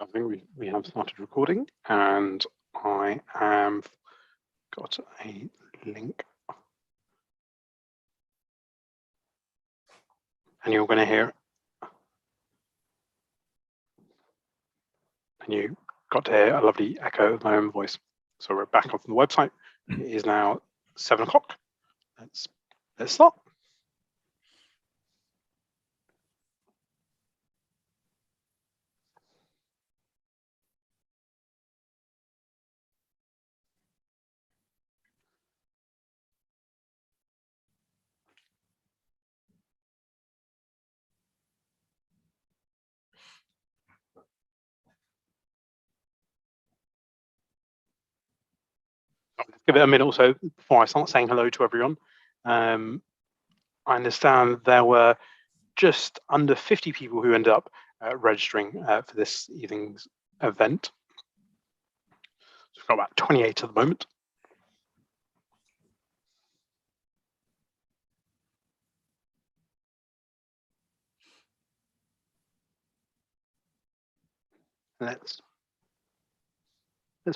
I think we have started recording, and I have got a link, and you're going to hear, and you got to hear a lovely echo of my own voice. So we're back on the website. It is now 7 o'clock. Let's start. Give it a minute or so before I start saying hello to everyone. I understand there were just under 50 people who ended up registering for this evening's event. So we've got about 28 at the moment. Let's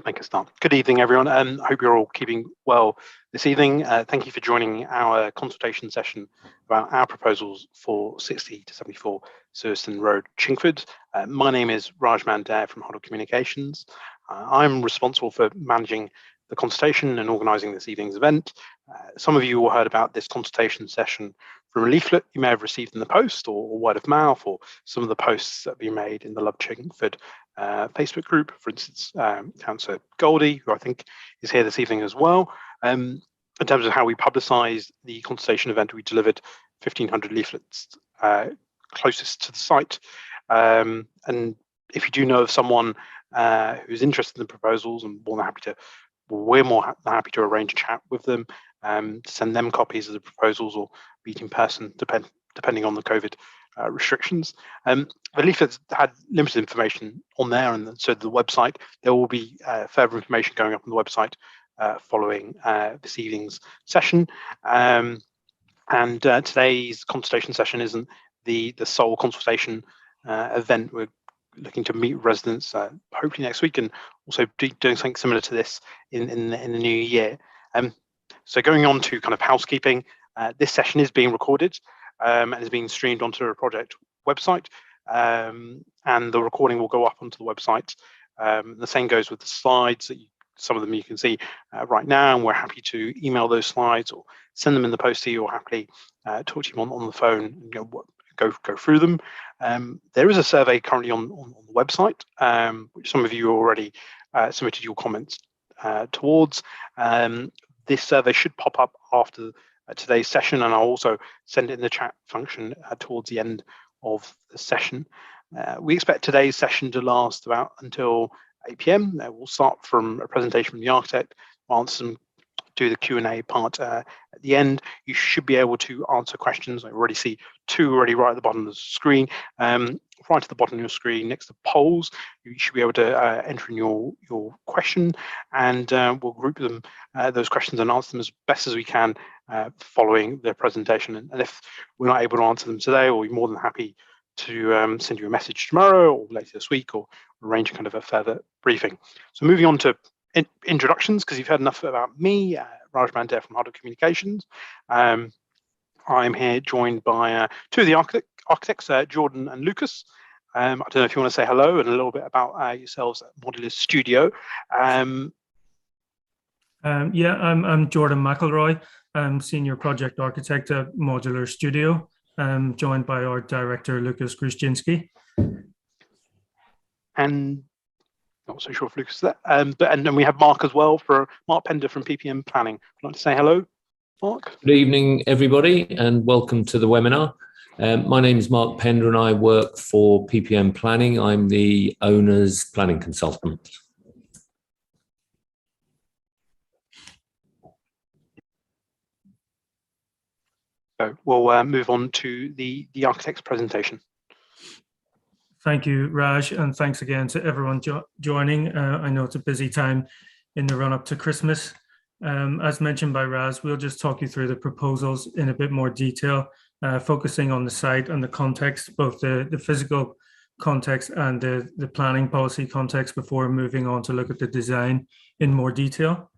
make a start. Good evening, everyone. I hope you're all keeping well this evening. Thank you for joining our consultation session about our proposals for 60 to 74 Sewardstone Road, Chingford. My name is Raj Mandare from Huddle Communications. I'm responsible for managing the consultation and organising this evening's event. Some of you all heard about this consultation session from a leaflet you may have received in the post or word of mouth, or some of the posts that have been made in the Love Chingford Facebook group. For instance, Councillor Goldie, who I think is here this evening as well. In terms of how we publicised the consultation event, we delivered 1,500 leaflets closest to the site. And if you do know of someone who's interested in the proposals, and we're more than happy to arrange a chat with them, send them copies of the proposals or meet in person, depending on the COVID restrictions. The leaflets had limited information on there, and so the website, there will be further information going up on the website following this evening's session. Today's consultation session isn't the sole consultation event. We're looking to meet residents hopefully next week, and also doing something similar to this in the new year. So going on to kind of housekeeping, this session is being recorded and is being streamed onto a project website, and the recording will go up onto the website. The same goes with the slides. Some of them you can see right now, and we're happy to email those slides or send them in the post to you, or happily talk to you on the phone and go through them. There is a survey currently on the website, which some of you already submitted your comments towards. This survey should pop up after today's session, and I'll also send it in the chat function towards the end of the session. We expect today's session to last about until 8 p.m. We'll start from a presentation from the architect, do the Q&A part at the end. You should be able to answer questions. I already see two already right at the bottom of the screen. Right at the bottom of your screen next to polls, you should be able to enter in your question, and we'll group them, those questions, and answer them as best as we can following the presentation. And if we're not able to answer them today, we'll be more than happy to send you a message tomorrow or later this week, or arrange kind of a further briefing. So moving on to introductions, because you've heard enough about me, Raj Mandare from Huddle Communications. I'm here joined by two of the architects, Jordan and Lucas. I don't know if you want to say hello and a little bit about yourselves at Modular Studio. Yeah, I'm Jordan McElroy. I'm Senior Project Architect at Modular Studio. I'm joined by our Director, Lucas Gruszczynski. And not so sure if Lucas is there. And then we have Mark as well, Mark Pender from PPM Planning. Would you like to say hello, Mark? Good evening, everybody, and welcome to the webinar. My name is Mark Pender, and I work for PPM Planning. I'm the owner's planning consultant. So we'll move on to the architect's presentation. Thank you, Raj, and thanks again to everyone joining. I know it's a busy time in the run-up to Christmas. As mentioned by Raj, we'll just talk you through the proposals in a bit more detail, focusing on the site and the context, both the physical context and the planning policy context before moving on to look at the design in more detail.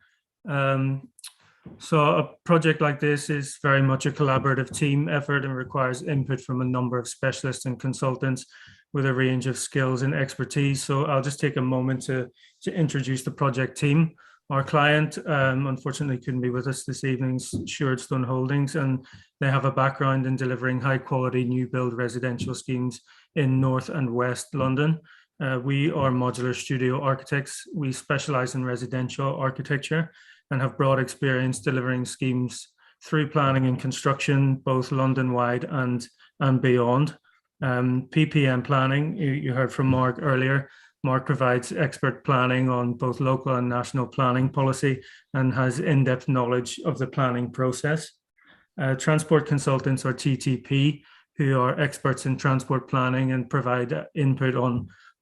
So a project like this is very much a collaborative team effort and requires input from a number of specialists and consultants with a range of skills and expertise. So I'll just take a moment to introduce the project team. Our client, unfortunately, couldn't be with us this evening, Sewardstone Holdings, and they have a background in delivering high-quality new build residential schemes in North and West London. We are modular studio architects. We specialize in residential architecture and have broad experience delivering schemes through planning and construction, both London-wide and beyond. PPM planning, you heard from Mark earlier. Mark provides expert planning on both local and national planning policy and has in-depth knowledge of the planning process. Transport consultants, or TTP, who are experts in transport planning and provide input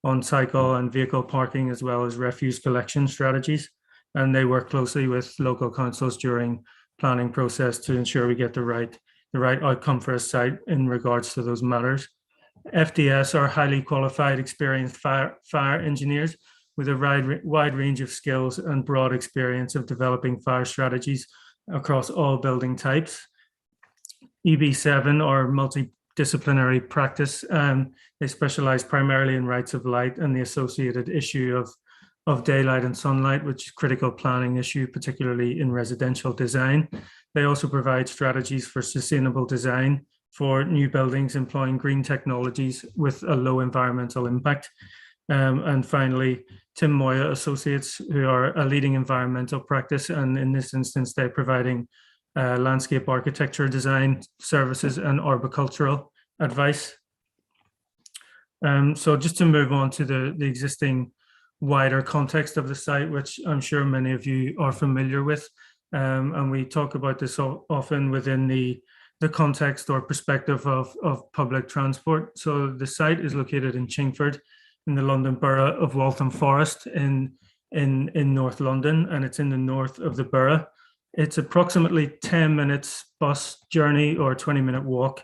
on cycle and vehicle parking, as well as refuse collection strategies. And they work closely with local councils during planning process to ensure we get the right outcome for a site in regards to those matters. FDS are highly qualified, experienced fire engineers with a wide range of skills and broad experience of developing fire strategies across all building types. EB7 are multidisciplinary practice. They specialize primarily in rights of light and the associated issue of daylight and sunlight, which is a critical planning issue, particularly in residential design. They also provide strategies for sustainable design for new buildings employing green technologies with a low environmental impact. And finally, Tim Moya Associates, who are a leading environmental practice, and in this instance, they're providing landscape architecture design services and arboricultural advice. So just to move on to the existing wider context of the site, which I'm sure many of you are familiar with, and we talk about this often within the context or perspective of public transport. So the site is located in Chingford in the London Borough of Waltham Forest in North London, and it's in the north of the borough. It's approximately 10 minutes bus journey or 20-minute walk,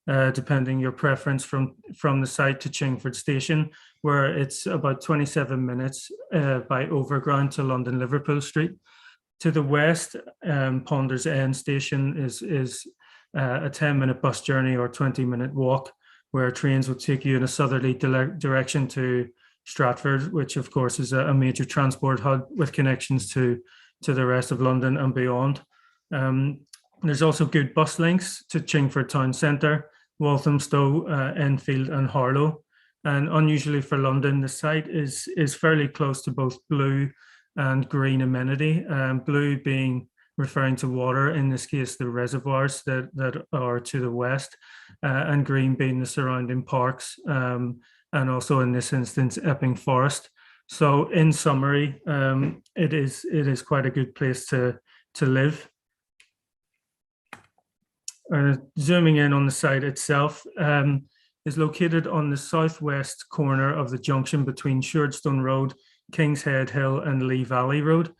depending your preference from the site to Chingford Station, where it's about 27 minutes by overground to London Liverpool Street. To the west, Ponders End Station is a 10-minute bus journey or 20-minute walk, where trains will take you in a southerly direction to Stratford, which of course is a major transport hub with connections to the rest of London and beyond. There's also good bus links to Chingford Town Centre, Walthamstow, Enfield and Harlow. And unusually for London, the site is fairly close to both blue and green amenity, blue being referring to water, in this case the reservoirs that are to the west, and green being the surrounding parks, and also in this instance Epping Forest. So in summary, it is quite a good place to live. Zooming in on the site itself, is located on the southwest corner of the junction between Sewardstone Road, King's Head Hill and Lee Valley Road.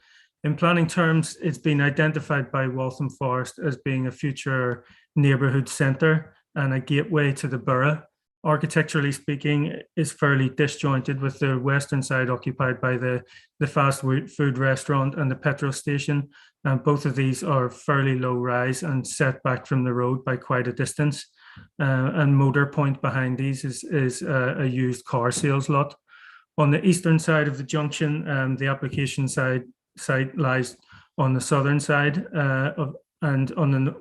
In planning terms, it's been identified by Waltham Forest as being a future neighbourhood centre and a gateway to the borough. Architecturally speaking, is fairly disjointed, with the western side occupied by the fast food restaurant and the petrol station. And both of these are fairly low rise and set back from the road by quite a distance. And Motor Point behind these is a used car sales lot. On the eastern side of the junction, the application site lies on the southern side,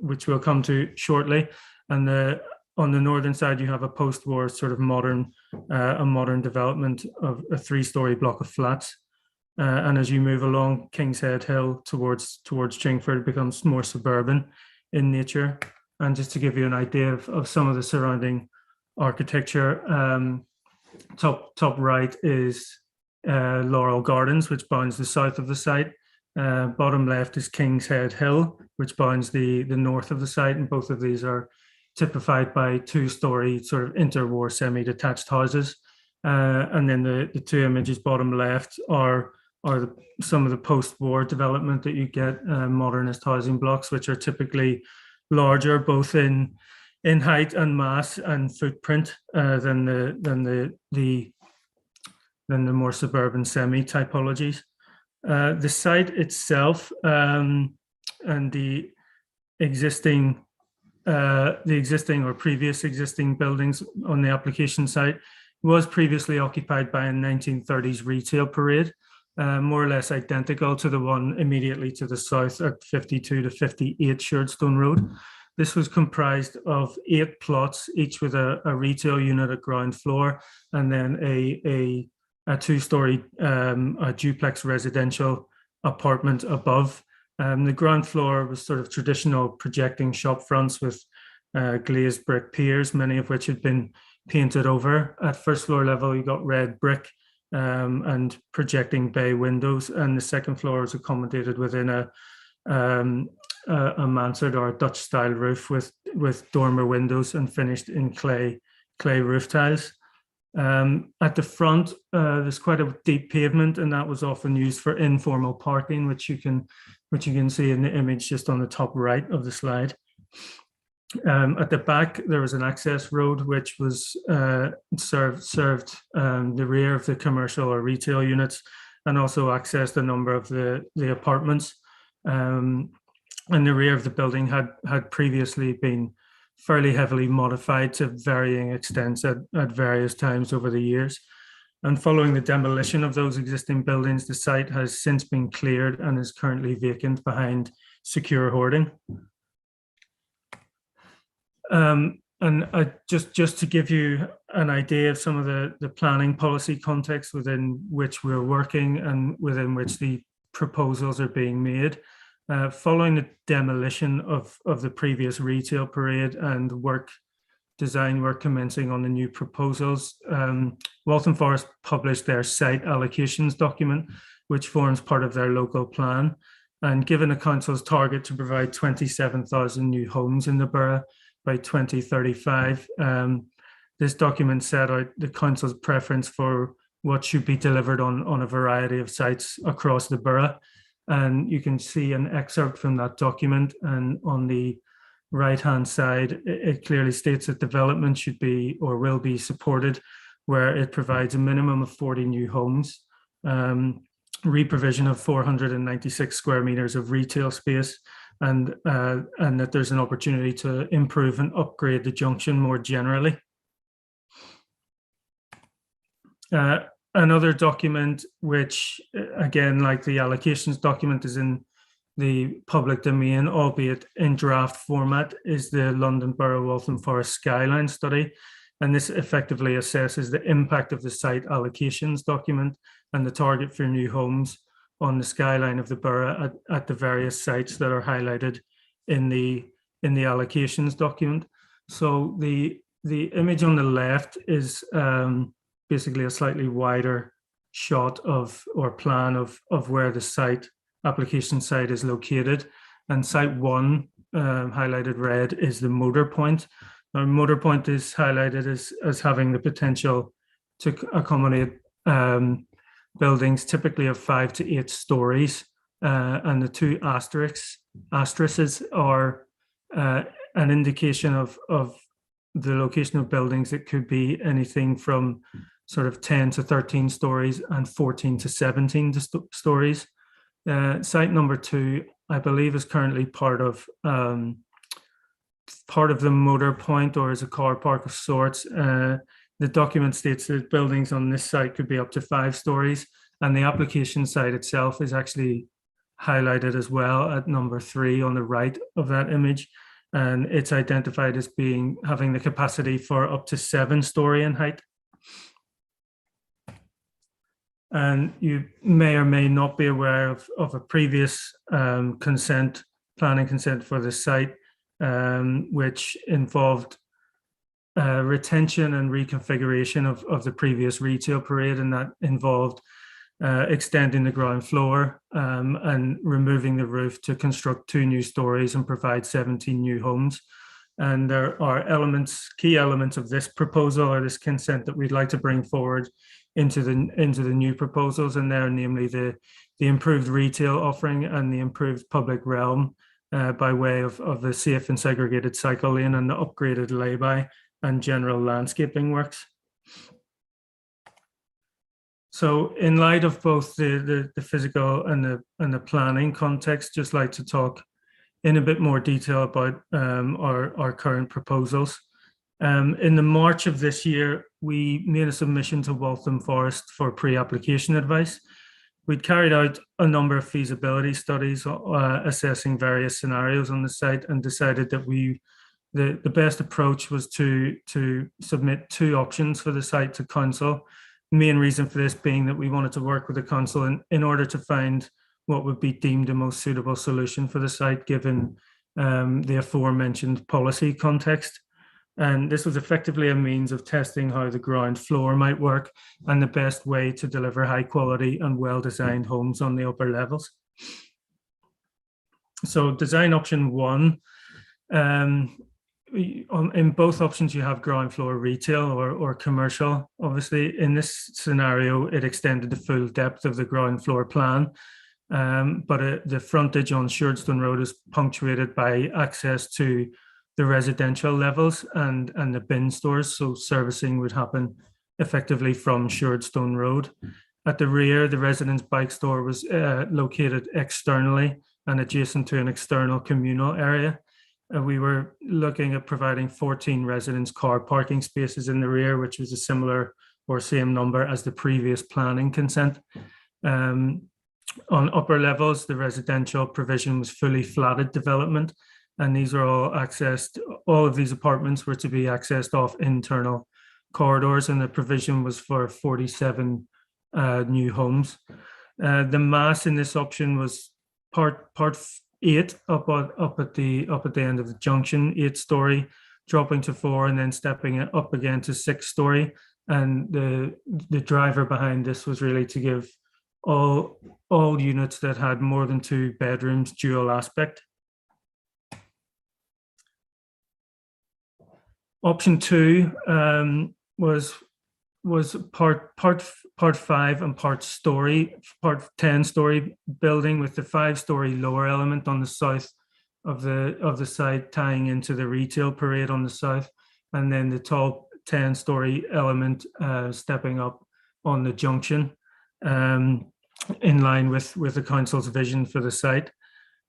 which we'll come to shortly. And on the northern side, you have a post-war sort of modern development of a 3-story block of flats. And as you move along King's Head Hill towards Chingford, it becomes more suburban in nature. And just to give you an idea of some of the surrounding architecture, top right is Laurel Gardens, which bounds the south of the site. Bottom left is King's Head Hill, which bounds the north of the site, and both of these are typified by 2-story sort of interwar semi-detached houses. And then the two images bottom left are some of the post-war development that you get, modernist housing blocks, which are typically larger, both in in height and mass and footprint than the more suburban semi typologies. The site itself and the existing or previous existing buildings on the application site was previously occupied by a 1930s retail parade, more or less identical to the one immediately to the south at 52 to 58 Sewardstone Road. This was comprised of 8 plots, each with a retail unit at ground floor, and then a 2-story duplex residential apartment above. The ground floor was sort of traditional projecting shop fronts with glazed brick piers, many of which had been painted over. At first floor level, you got red brick and projecting bay windows, and the second floor was accommodated within a mansard or a Dutch style roof with dormer windows and finished in clay roof tiles. At the front, there's quite a deep pavement, and that was often used for informal parking, which you can see in the image just on the top right of the slide. At the back, there was an access road which was served the rear of the commercial or retail units, and also accessed a number of the apartments. And the rear of the building had previously been fairly heavily modified to varying extents at various times over the years. And following the demolition of those existing buildings, the site has since been cleared and is currently vacant behind secure hoarding. And just to give you an idea of some of the planning policy context within which we're working and within which the proposals are being made, following the demolition of the previous retail parade and design work commencing on the new proposals, Waltham Forest published their site allocations document, which forms part of their local plan. And given the council's target to provide 27,000 new homes in the borough by 2035, this document set out the council's preference for what should be delivered on a variety of sites across the borough. And you can see an excerpt from that document, and on the right-hand side, it clearly states that development should be or will be supported where it provides a minimum of 40 new homes, reprovision of 496 square meters of retail space, and that there's an opportunity to improve and upgrade the junction more generally. Another document, which again, like the allocations document, is in the public domain, albeit in draft format, is the London Borough Waltham Forest Skyline Study. And this effectively assesses the impact of the site allocations document and the target for new homes on the skyline of the borough at the various sites that are highlighted in the allocations document. So the image on the left is basically a slightly wider shot of or plan of where the application site is located. And site 1, highlighted red, is the motor point. Now, motor point is highlighted as having the potential to accommodate buildings typically of 5 to 8 stories. And the 2 asterisks are an indication of the location of buildings that could be anything from sort of 10 to 13 stories and 14 to 17 stories. Site number 2, I believe, is currently part of the motor point, or is a car park of sorts. The document states that buildings on this site could be up to 5 stories, and the application site itself is actually highlighted as well at number 3 on the right of that image, and it's identified as having the capacity for up to 7-story in height. And you may or may not be aware of a previous planning consent for the site, which involved retention and reconfiguration of the previous retail parade, and that involved extending the ground floor and removing the roof to construct 2 new stories and provide 17 new homes. And there are key elements of this proposal or this consent that we'd like to bring forward into the new proposals, and they're namely the improved retail offering and the improved public realm by way of the safe and segregated cycle lane and the upgraded lay-by and general landscaping works. So in light of both the physical and the planning context, just like to talk in a bit more detail about our current proposals. In the March of this year, we made a submission to Waltham Forest for pre-application advice. We'd carried out a number of feasibility studies assessing various scenarios on the site and decided that the best approach was to submit 2 options for the site to council. Main reason for this being that we wanted to work with the council in order to find what would be deemed the most suitable solution for the site, given the aforementioned policy context. And this was effectively a means of testing how the ground floor might work and the best way to deliver high quality and well-designed homes on the upper levels. So design option 1, in both options you have ground floor retail or commercial. Obviously in this scenario it extended the full depth of the ground floor plan, but the frontage on Sewardstone Road is punctuated by access to the residential levels and the bin stores, so servicing would happen effectively from Sewardstone Road. At the rear, the residence bike store was located externally and adjacent to an external communal area. We were looking at providing 14 residence car parking spaces in the rear, which was a similar or same number as the previous planning consent. On upper levels, the residential provision was fully flatted development, and these are all accessed, all of these apartments were to be accessed off internal corridors, and the provision was for 47 new homes. The mass in this option was part 8 up at the end of the junction, 8-story, dropping to 4 and then stepping up again to 6-story. And the driver behind this was really to give all units that had more than 2 bedrooms dual aspect. Option 2 was part 5 and part 10-story building with the 5-story lower element on the south of the site tying into the retail parade on the south, and then the tall 10-story element stepping up on the junction, in line with the council's vision for the site.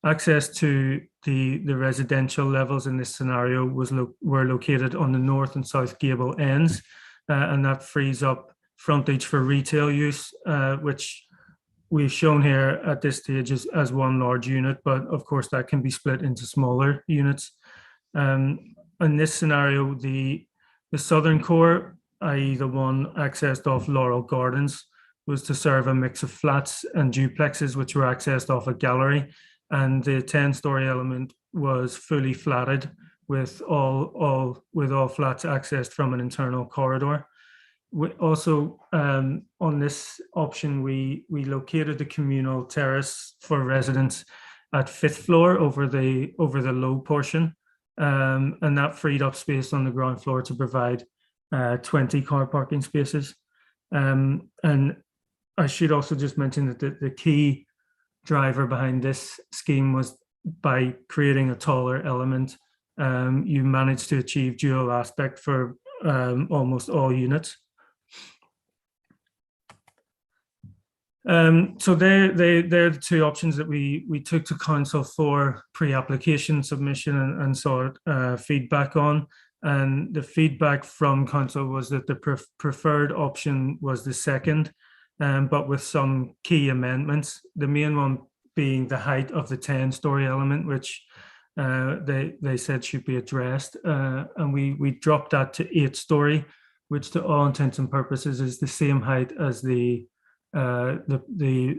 Access to the residential levels in this scenario were located on the north and south gable ends, and that frees up frontage for retail use, which we've shown here at this stage as one large unit, but of course that can be split into smaller units. In this scenario, the southern core, i.e. the one accessed off Laurel Gardens, was to serve a mix of flats and duplexes which were accessed off a gallery, and the 10-story element was fully flatted with all flats accessed from an internal corridor. We also, on this option, we located the communal terrace for residents at 5th floor over the low portion, and that freed up space on the ground floor to provide 20 car parking spaces. And I should also just mention that the key driver behind this scheme was by creating a taller element, you managed to achieve dual aspect for almost all units. So they're the 2 options that we took to council for pre-application submission and sought feedback on. And the feedback from council was that the preferred option was the second, but with some key amendments. The main one being the height of the 10-story element, which they said should be addressed, and we dropped that to 8-story, which to all intents and purposes is the same height as the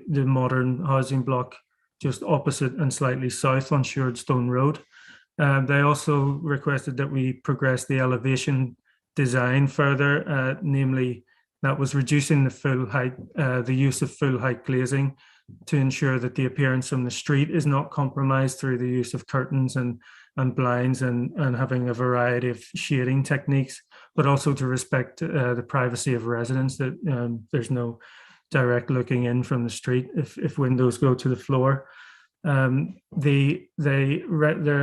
modern housing block just opposite and slightly south on Sewardstone Road. They also requested that we progress the elevation design further, namely that was reducing the full height, the use of full height glazing to ensure that the appearance from the street is not compromised through the use of curtains and blinds and having a variety of shading techniques, but also to respect the privacy of residents, that there's no direct looking in from the street if windows go to the floor. The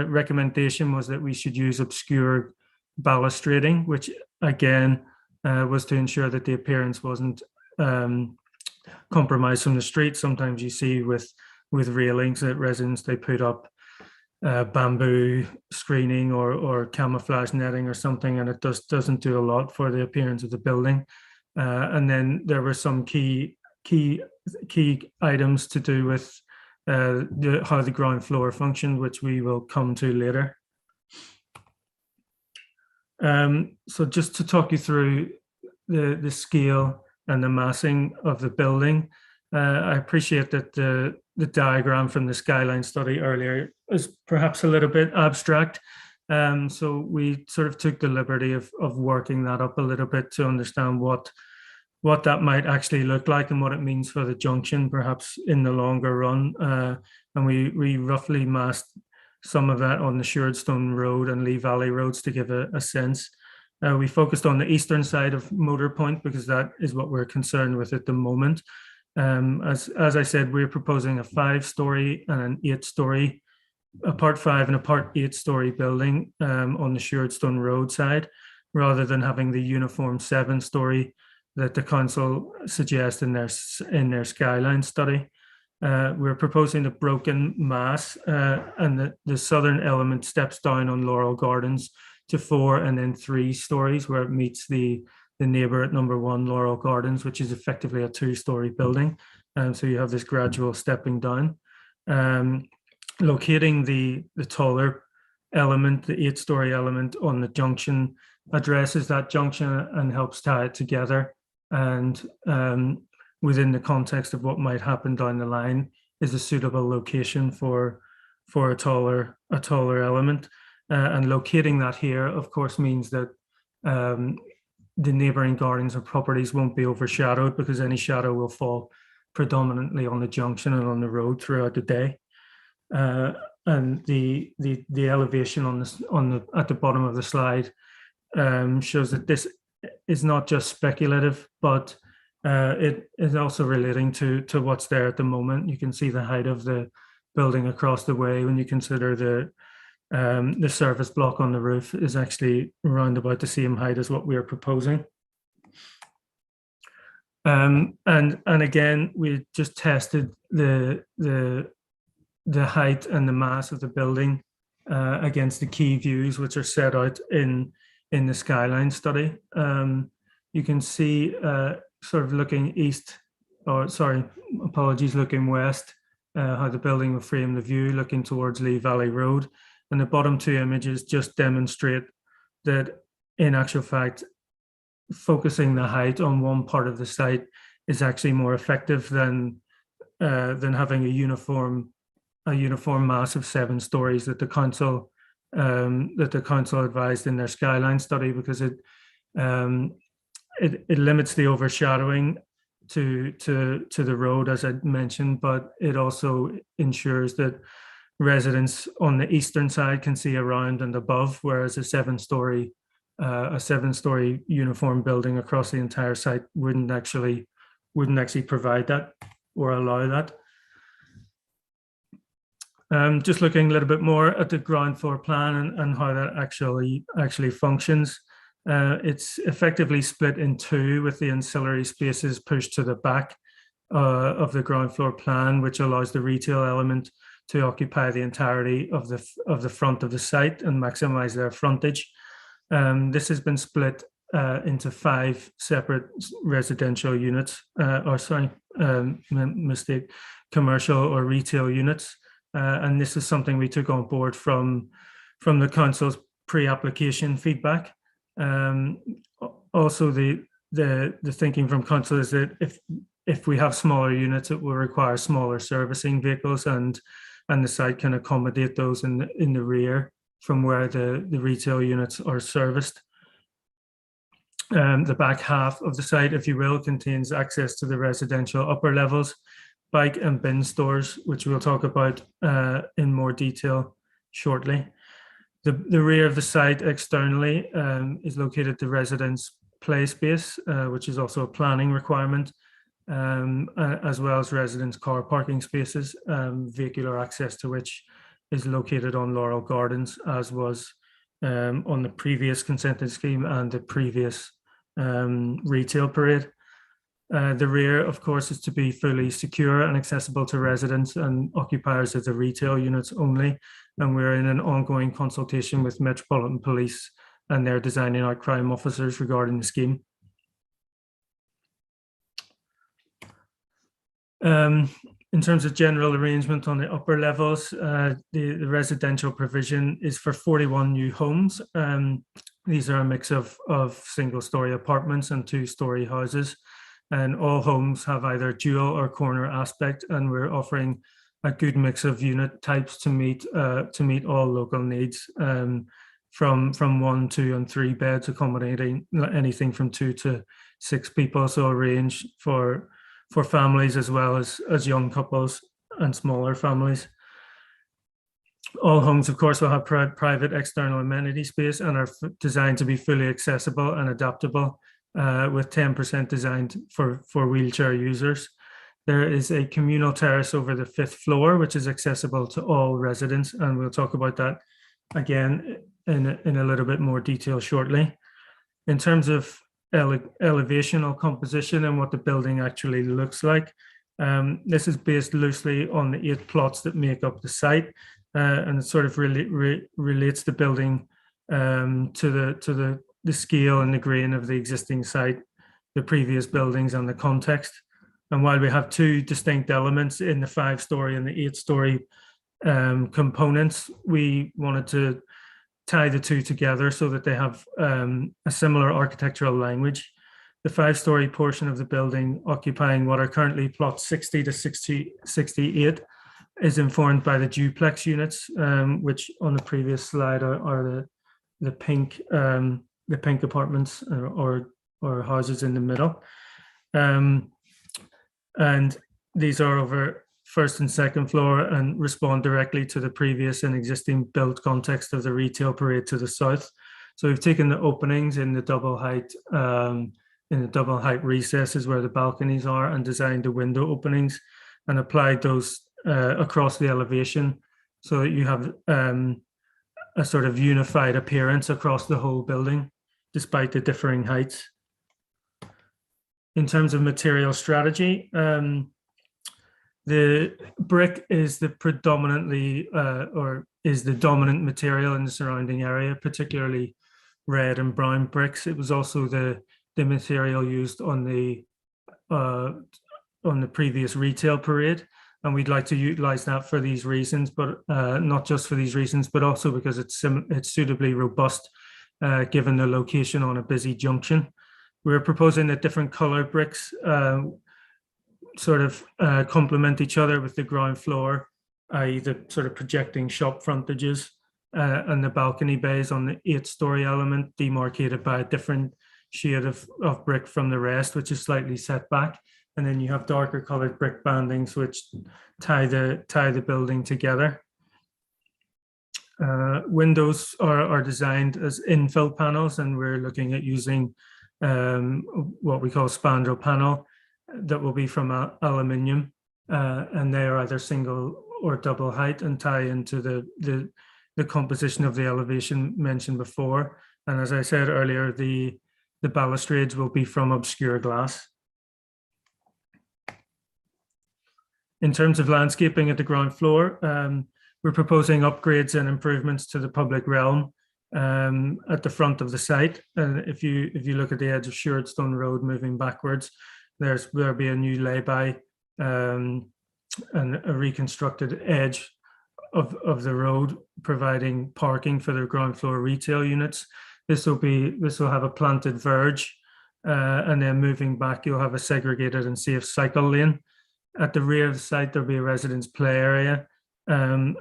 recommendation was that we should use obscure balustrading, which again was to ensure that the appearance wasn't compromised from the street. Sometimes you see with railings that residents, they put up bamboo screening or camouflage netting or something, and it doesn't do a lot for the appearance of the building. And then there were some key items to do with how the ground floor functioned, which we will come to later. So just to talk you through the scale and the massing of the building, I appreciate that the diagram from the skyline study earlier is perhaps a little bit abstract. So we sort of took the liberty of working that up a little bit to understand what that might actually look like and what it means for the junction, perhaps in the longer run. And we roughly massed some of that on the Sewardstone Road and Lee Valley roads to give a sense. We focused on the eastern side of Motor Point because that is what we're concerned with at the moment. As I said, we're proposing a 5-story and an 8-story, a part 5 and a part 8-story building on the Sewardstone Road side, rather than having the uniform 7-story that the council suggests in their skyline study. We're proposing a broken mass, and the southern element steps down on Laurel Gardens to 4 and then 3 stories, where it meets the neighbour at number 1, Laurel Gardens, which is effectively a 2-story building. So you have this gradual stepping down. Locating the taller element, the 8-story element on the junction, addresses that junction and helps tie it together. And within the context of what might happen down the line, is a suitable location for a taller element. And locating that here, of course, means that the neighbouring gardens or properties won't be overshadowed, because any shadow will fall predominantly on the junction and on the road throughout the day. And the elevation at the bottom of the slide shows that this is not just speculative, but it is also relating to what's there at the moment. You can see the height of the building across the way when you consider the surface block on the roof is actually around about the same height as what we are proposing. And again, we just tested the height and the mass of the building against the key views which are set out in the skyline study. You can see sort of looking looking west, how the building will frame the view looking towards Lee Valley Road. And the bottom 2 images just demonstrate that, in actual fact, focusing the height on one part of the site is actually more effective than having a uniform mass of 7 stories that the council advised in their skyline study, because it limits the overshadowing to the road, as I mentioned, but it also ensures that residents on the eastern side can see around and above, whereas a 7-story uniform building across the entire site wouldn't actually provide that or allow that. Just looking a little bit more at the ground floor plan and how that actually functions. It's effectively split in 2, with the ancillary spaces pushed to the back of the ground floor plan, which allows the retail element to occupy the entirety of the front of the site and maximize their frontage. This has been split into 5 separate residential units, commercial or retail units. And this is something we took on board from the council's pre-application feedback. Also, the thinking from council is that if we have smaller units, it will require smaller servicing vehicles, and the site can accommodate those in the rear from where the retail units are serviced. The back half of the site, if you will, contains access to the residential upper levels, bike and bin stores, which we'll talk about in more detail shortly. The rear of the site externally is located the residence play space, which is also a planning requirement. as well as residents' car parking spaces, vehicular access to which is located on Laurel Gardens, as was on the previous consented scheme and the previous retail parade. The rear, of course, is to be fully secure and accessible to residents and occupiers of the retail units only. And we're in an ongoing consultation with Metropolitan Police and their designing out crime officers regarding the scheme. In terms of general arrangement on the upper levels, the residential provision is for 41 new homes. These are a mix of single-story apartments and two-story houses. And all homes have either dual or corner aspect, and we're offering a good mix of unit types to meet all local needs, from 1, 2, and 3 beds, accommodating anything from 2 to 6 people. So a range for families as well as young couples and smaller families. All homes, of course, will have private external amenity space and are designed to be fully accessible and adaptable, with 10% designed for wheelchair users. There is a communal terrace over the 5th floor, which is accessible to all residents, and we'll talk about that again in a little bit more detail shortly. In terms of elevational composition and what the building actually looks like, this is based loosely on the 8 plots that make up the site, and it sort of really relates the building to the scale and the grain of the existing site, the previous buildings, and the context. And while we have 2 distinct elements in the 5-story and the 8-story components, we wanted to tie the 2 together so that they have a similar architectural language. The 5-story portion of the building, occupying what are currently plots 60 to 68, is informed by the duplex units, which on the previous slide are the pink apartments or houses in the middle. And these are over 1st and 2nd floor and respond directly to the previous and existing built context of the retail parade to the south. So we've taken the openings in the double height recesses where the balconies are, and designed the window openings and applied those across the elevation so that you have a sort of unified appearance across the whole building, despite the differing heights. In terms of material strategy, the brick is the dominant material in the surrounding area, particularly red and brown bricks. It was also the material used on the previous retail parade, and we'd like to utilize that for these reasons, but not just for these reasons, but also because it's suitably robust given the location on a busy junction. We're proposing that different color bricks complement each other with the ground floor, i.e. the sort of projecting shop frontages, and the balcony bays on the 8-story element demarcated by a different shade of brick from the rest, which is slightly set back. And then you have darker colored brick bandings which tie the building together. Windows are designed as infill panels, and we're looking at using what we call spandrel panel that will be from aluminium, and they are either single or double height and tie into the composition of the elevation mentioned before. And as I said earlier, the balustrades will be from obscure glass. In terms of landscaping at the ground floor, we're proposing upgrades and improvements to the public realm at the front of the site. And if you look at the edge of Sewardstone Road moving backwards, there'll be a new lay-by and a reconstructed edge of the road, providing parking for the ground floor retail units. This will have a planted verge, and then moving back, you'll have a segregated and safe cycle lane. At the rear of the site, there'll be a residence play area, and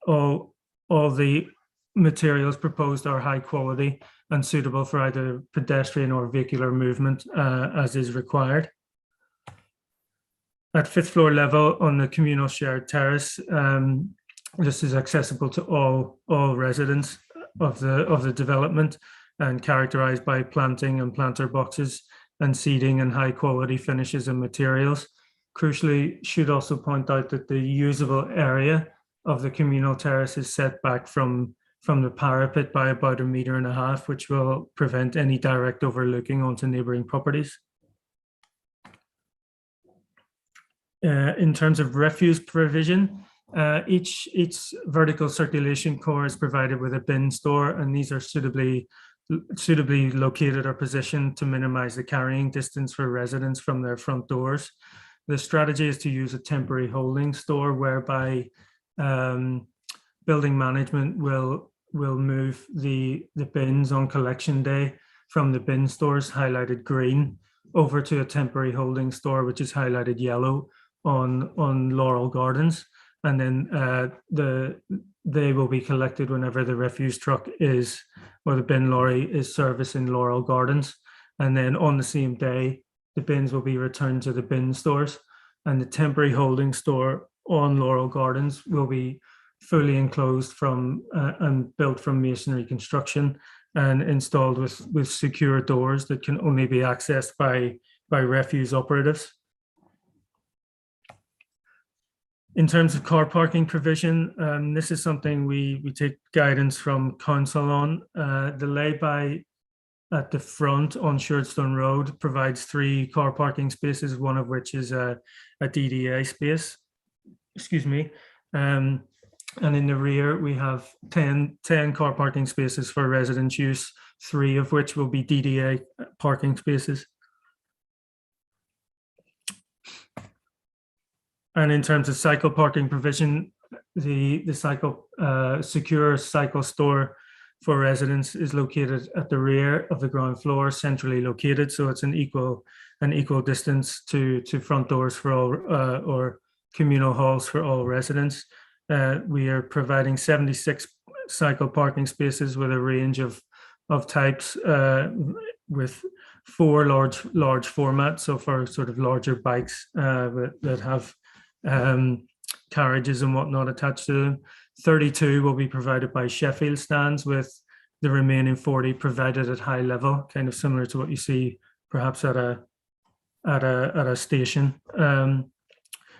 all the materials proposed are high quality and suitable for either pedestrian or vehicular movement as is required. At 5th floor level on the communal shared terrace, this is accessible to all residents of the development and characterized by planting and planter boxes and seating and high quality finishes and materials. Crucially, should also point out that the usable area of the communal terrace is set back from the parapet by about 1.5 meters, which will prevent any direct overlooking onto neighbouring properties. In terms of refuse provision, each vertical circulation core is provided with a bin store, and these are suitably located or positioned to minimize the carrying distance for residents from their front doors. The strategy is to use a temporary holding store whereby building management will move the bins on collection day from the bin stores highlighted green over to a temporary holding store, which is highlighted yellow on Laurel Gardens, and then they will be collected whenever the refuse truck is, or the bin lorry is servicing Laurel Gardens, and then on the same day the bins will be returned to the bin stores, and the temporary holding store on Laurel Gardens will be fully enclosed from and built from masonry construction and installed with secure doors that can only be accessed by refuse operatives. In terms of car parking provision, this is something we take guidance from council on. The lay-by at the front on Sewardstone Road provides 3 car parking spaces, one of which is a DDA space. Excuse me. And in the rear, we have 10 car parking spaces for resident use, 3 of which will be DDA parking spaces. And in terms of cycle parking provision, the secure cycle store for residents is located at the rear of the ground floor, centrally located, so it's an equal distance to front doors for all or communal halls for all residents. We are providing 76 cycle parking spaces with a range of types, with 4 large formats, so for sort of larger bikes that have carriages and whatnot attached to them. 32 will be provided by Sheffield stands, with the remaining 40 provided at high level, kind of similar to what you see perhaps at a station.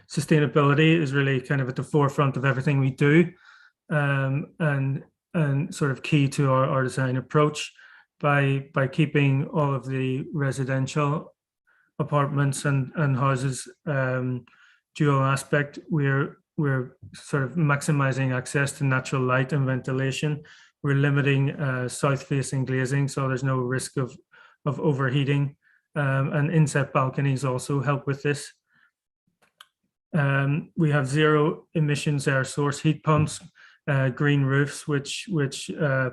Sustainability is really kind of at the forefront of everything we do, and sort of key to our design approach by keeping all of the residential apartments and houses dual aspect. We're sort of maximizing access to natural light and ventilation. We're limiting south-facing glazing, so there's no risk of overheating, and inset balconies also help with this. We have 0 emissions air source heat pumps, green roofs, which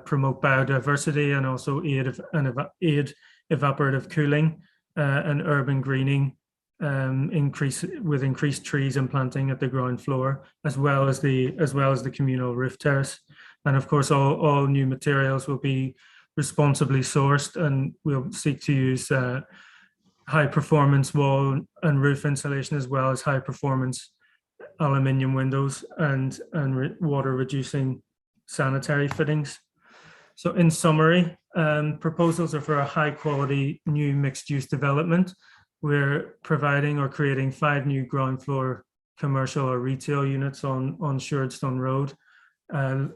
promote biodiversity and also aid evaporative cooling, and urban greening, increased trees and planting at the ground floor, as well as the communal roof terrace. And of course, all new materials will be responsibly sourced, and we'll seek to use high performance wall and roof insulation, as well as high performance aluminium windows and water reducing sanitary fittings. So in summary, proposals are for a high quality new mixed use development. We're providing or creating 5 new ground floor commercial or retail units on Sewardstone Road,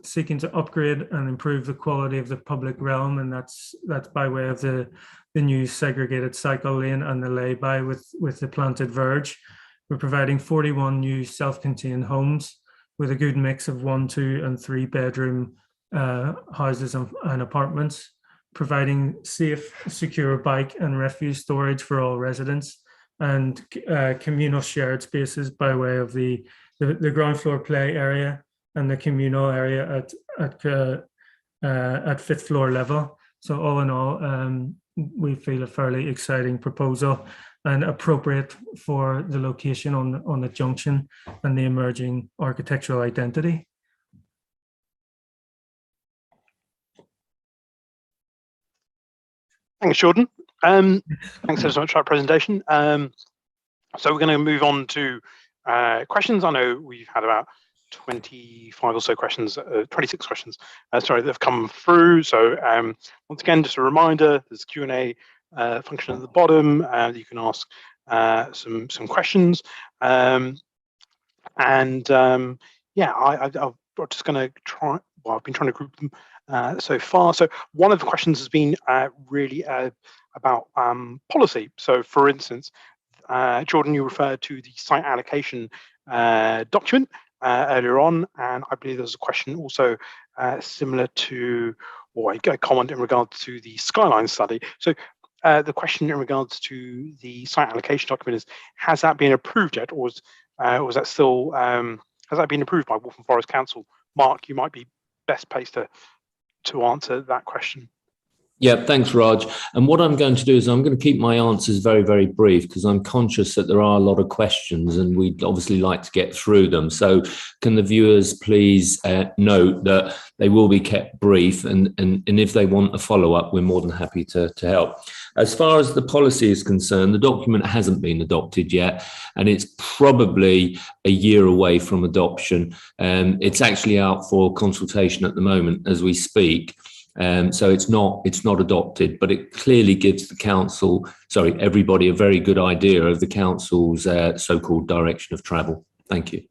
seeking to upgrade and improve the quality of the public realm, and that's by way of the new segregated cycle lane and the lay-by with the planted verge. We're providing 41 new self-contained homes with a good mix of 1, 2, and 3 bedroom houses and apartments, providing safe, secure bike and refuse storage for all residents, and communal shared spaces by way of the ground floor play area and the communal area at 5th floor level. So all in all, we feel a fairly exciting proposal and appropriate for the location on the junction and the emerging architectural identity. Thanks, Jordan. Thanks so much for that presentation. So we're going to move on to questions. I know we've had about 25 or so questions, 26 questions, sorry, that have come through. So once again, just a reminder, there's Q&A function at the bottom. You can ask some questions, yeah, I'm just going to try. Well, I've been trying to group them so far. So one of the questions has been really about policy. So, for instance, Jordan, you referred to the site allocation document earlier on, and I believe there's a question also similar to, or a comment in regards to the Skyline study. So the question in regards to the site allocation document is, has that been approved yet, or was that still, has that been approved by Waltham Forest Council? Mark, you might be best placed to answer that question. Yeah, thanks, Raj. And what I'm going to do is I'm going to keep my answers very, very brief, because I'm conscious that there are a lot of questions and we'd obviously like to get through them. So can the viewers please note that they will be kept brief, and if they want a follow-up, we're more than happy to help. As far as the policy is concerned, the document hasn't been adopted yet, and it's probably a year away from adoption. It's actually out for consultation at the moment as we speak. So it's not adopted, but it clearly gives the council, everybody, a very good idea of the council's so-called direction of travel. Thank you.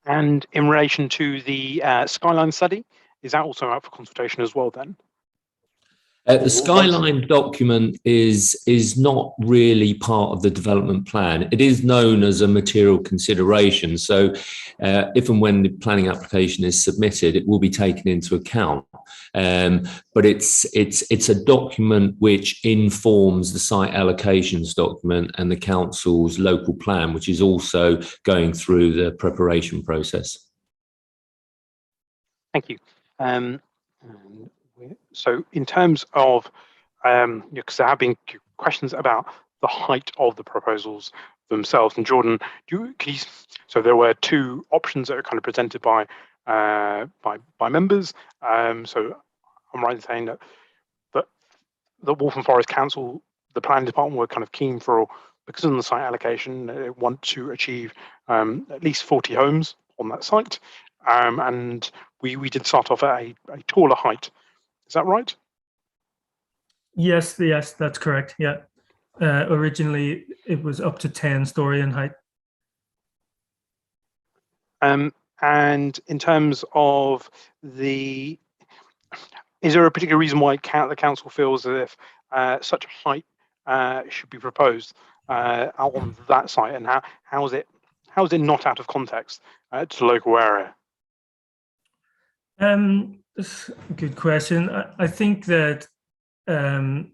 And in relation to the Skyline study, is that also out for consultation as well then? The Skyline document is not really part of the development plan. It is known as a material consideration. So if and when the planning application is submitted, it will be taken into account. But it's a document which informs the site allocations document and the council's local plan, which is also going through the preparation process. Thank you. So in terms of, because there have been questions about the height of the proposals themselves, and Jordan, so there were two options that are kind of presented by members. So I'm right in saying that the Waltham Forest Council, the planning department, were kind of keen for, because of the site allocation, they want to achieve at least 40 homes on that site, and we did start off at a taller height. Is that right? Yes, that's correct. Yeah. Originally, it was up to 10-story in height. And in terms of is there a particular reason why the council feels as if such a height should be proposed out on that site, and how is it not out of context to the local area? That's a good question. I think that in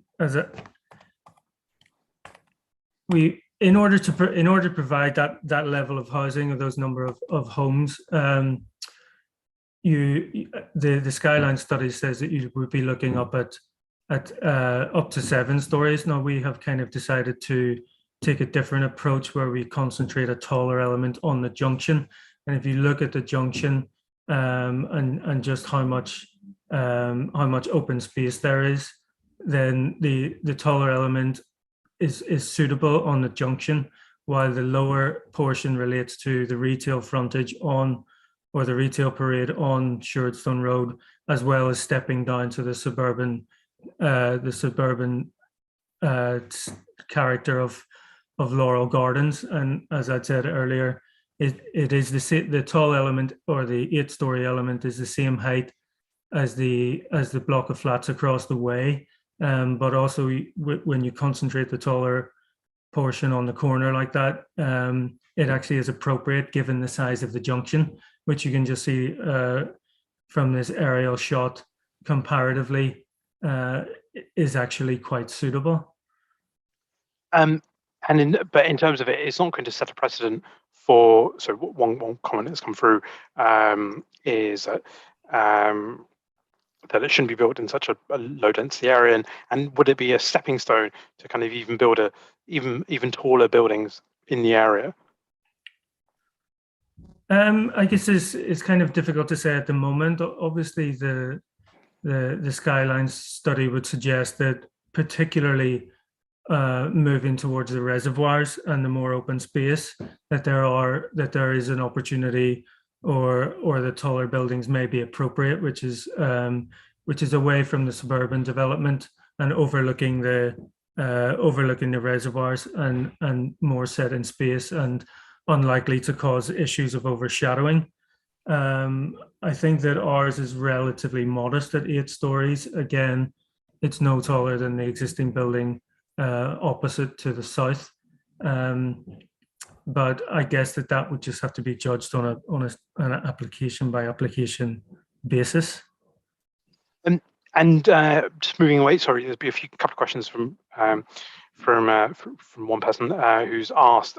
order to provide that level of housing, or those number of homes, the Skyline study says that you would be looking up at up to 7 stories. Now we have kind of decided to take a different approach, where we concentrate a taller element on the junction. And if you look at the junction, and just how much open space there is, then the taller element is suitable on the junction, while the lower portion relates to the retail frontage or the retail parade on Sewardstone Road, as well as stepping down to the suburban character of Laurel Gardens. And as I said earlier, it is the tall element, or the 8-story element, is the same height as the block of flats across the way. But also, when you concentrate the taller portion on the corner like that, it actually is appropriate given the size of the junction, which you can just see from this aerial shot comparatively, is actually quite suitable. But in terms of it, it's not going to set a precedent for. So one comment that's come through is that it shouldn't be built in such a low density area, and would it be a stepping stone to kind of even build even taller buildings in the area? I guess it's kind of difficult to say at the moment. Obviously, the Skyline study would suggest that, particularly moving towards the reservoirs and the more open space, that there is an opportunity, or the taller buildings may be appropriate, which is away from the suburban development and overlooking the overlooking the reservoirs and more set in space and unlikely to cause issues of overshadowing. I think that ours is relatively modest at 8 stories. Again, it's no taller than the existing building opposite to the south. But I guess that would just have to be judged on an application by application basis. And just moving away, sorry, there's been a couple of questions from one person who's asked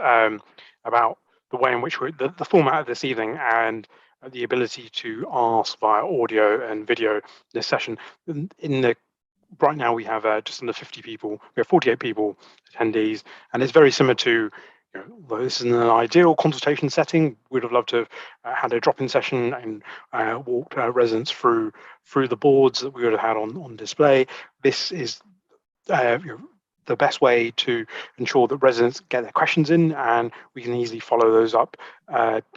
about the way in which the format of this evening and the ability to ask via audio and video this session. Right now we have just under 50 people. We have 48 people attendees, and it's very similar to, although this is an ideal consultation setting, we'd have loved to have had a drop-in session and walked residents through the boards that we would have had on display. This is the best way to ensure that residents get their questions in, and we can easily follow those up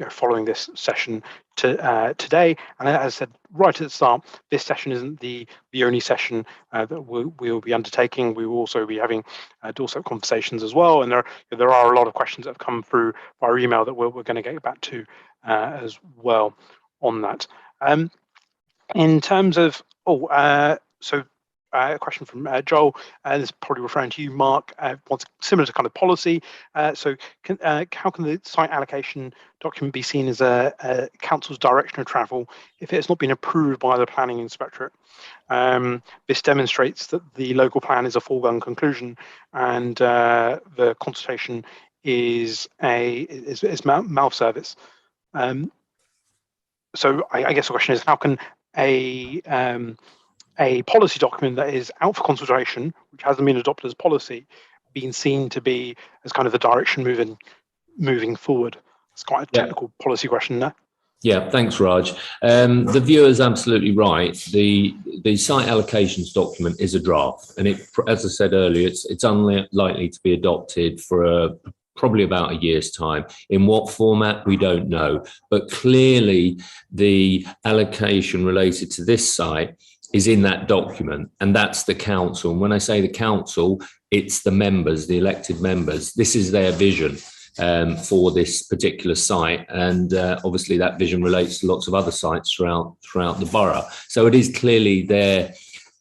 following this session today. And as I said right at the start, this session isn't the only session that we'll be undertaking. We will also be having doorstep conversations as well, and there are a lot of questions that have come through via email that we're going to get back to as well on that. In terms of a question from Joel, this is probably referring to you, Mark, wants similar to kind of policy. How can the site allocation document be seen as a council's direction of travel if it has not been approved by the planning inspectorate? This demonstrates that the local plan is a foregone conclusion, and the consultation is mouth service. So I guess the question is, how can a policy document that is out for consultation, which hasn't been adopted as policy, being seen to be as kind of the direction moving forward? It's quite a technical policy question there. Yeah, thanks, Raj. The viewer is absolutely right. The site allocations document is a draft, and it, as I said earlier, it's unlikely to be adopted for probably about a year's time. In what format, we don't know. But clearly, the allocation related to this site is in that document, and that's the council. And when I say the council, it's the members, the elected members. This is their vision for this particular site, and obviously that vision relates to lots of other sites throughout the borough. So it is clearly their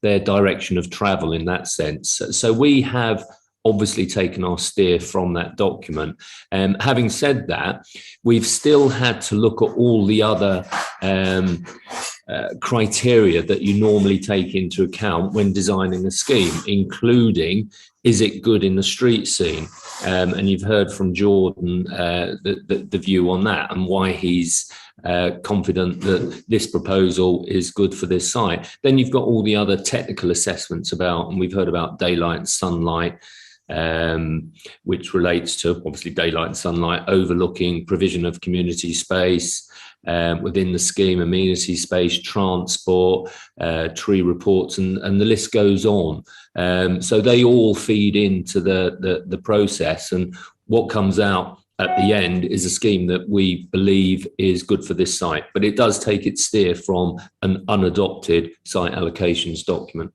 direction of travel in that sense. So we have obviously taken our steer from that document. Having said that, we've still had to look at all the other criteria that you normally take into account when designing a scheme, including, is it good in the street scene? And you've heard from Jordan the view on that and why he's confident that this proposal is good for this site. Then you've got all the other technical assessments about, and we've heard about daylight and sunlight, which relates to obviously daylight and sunlight, overlooking, provision of community space within the scheme, amenity space, transport, tree reports, and the list goes on. So they all feed into the process, and what comes out at the end is a scheme that we believe is good for this site, but it does take its steer from an unadopted site allocations document.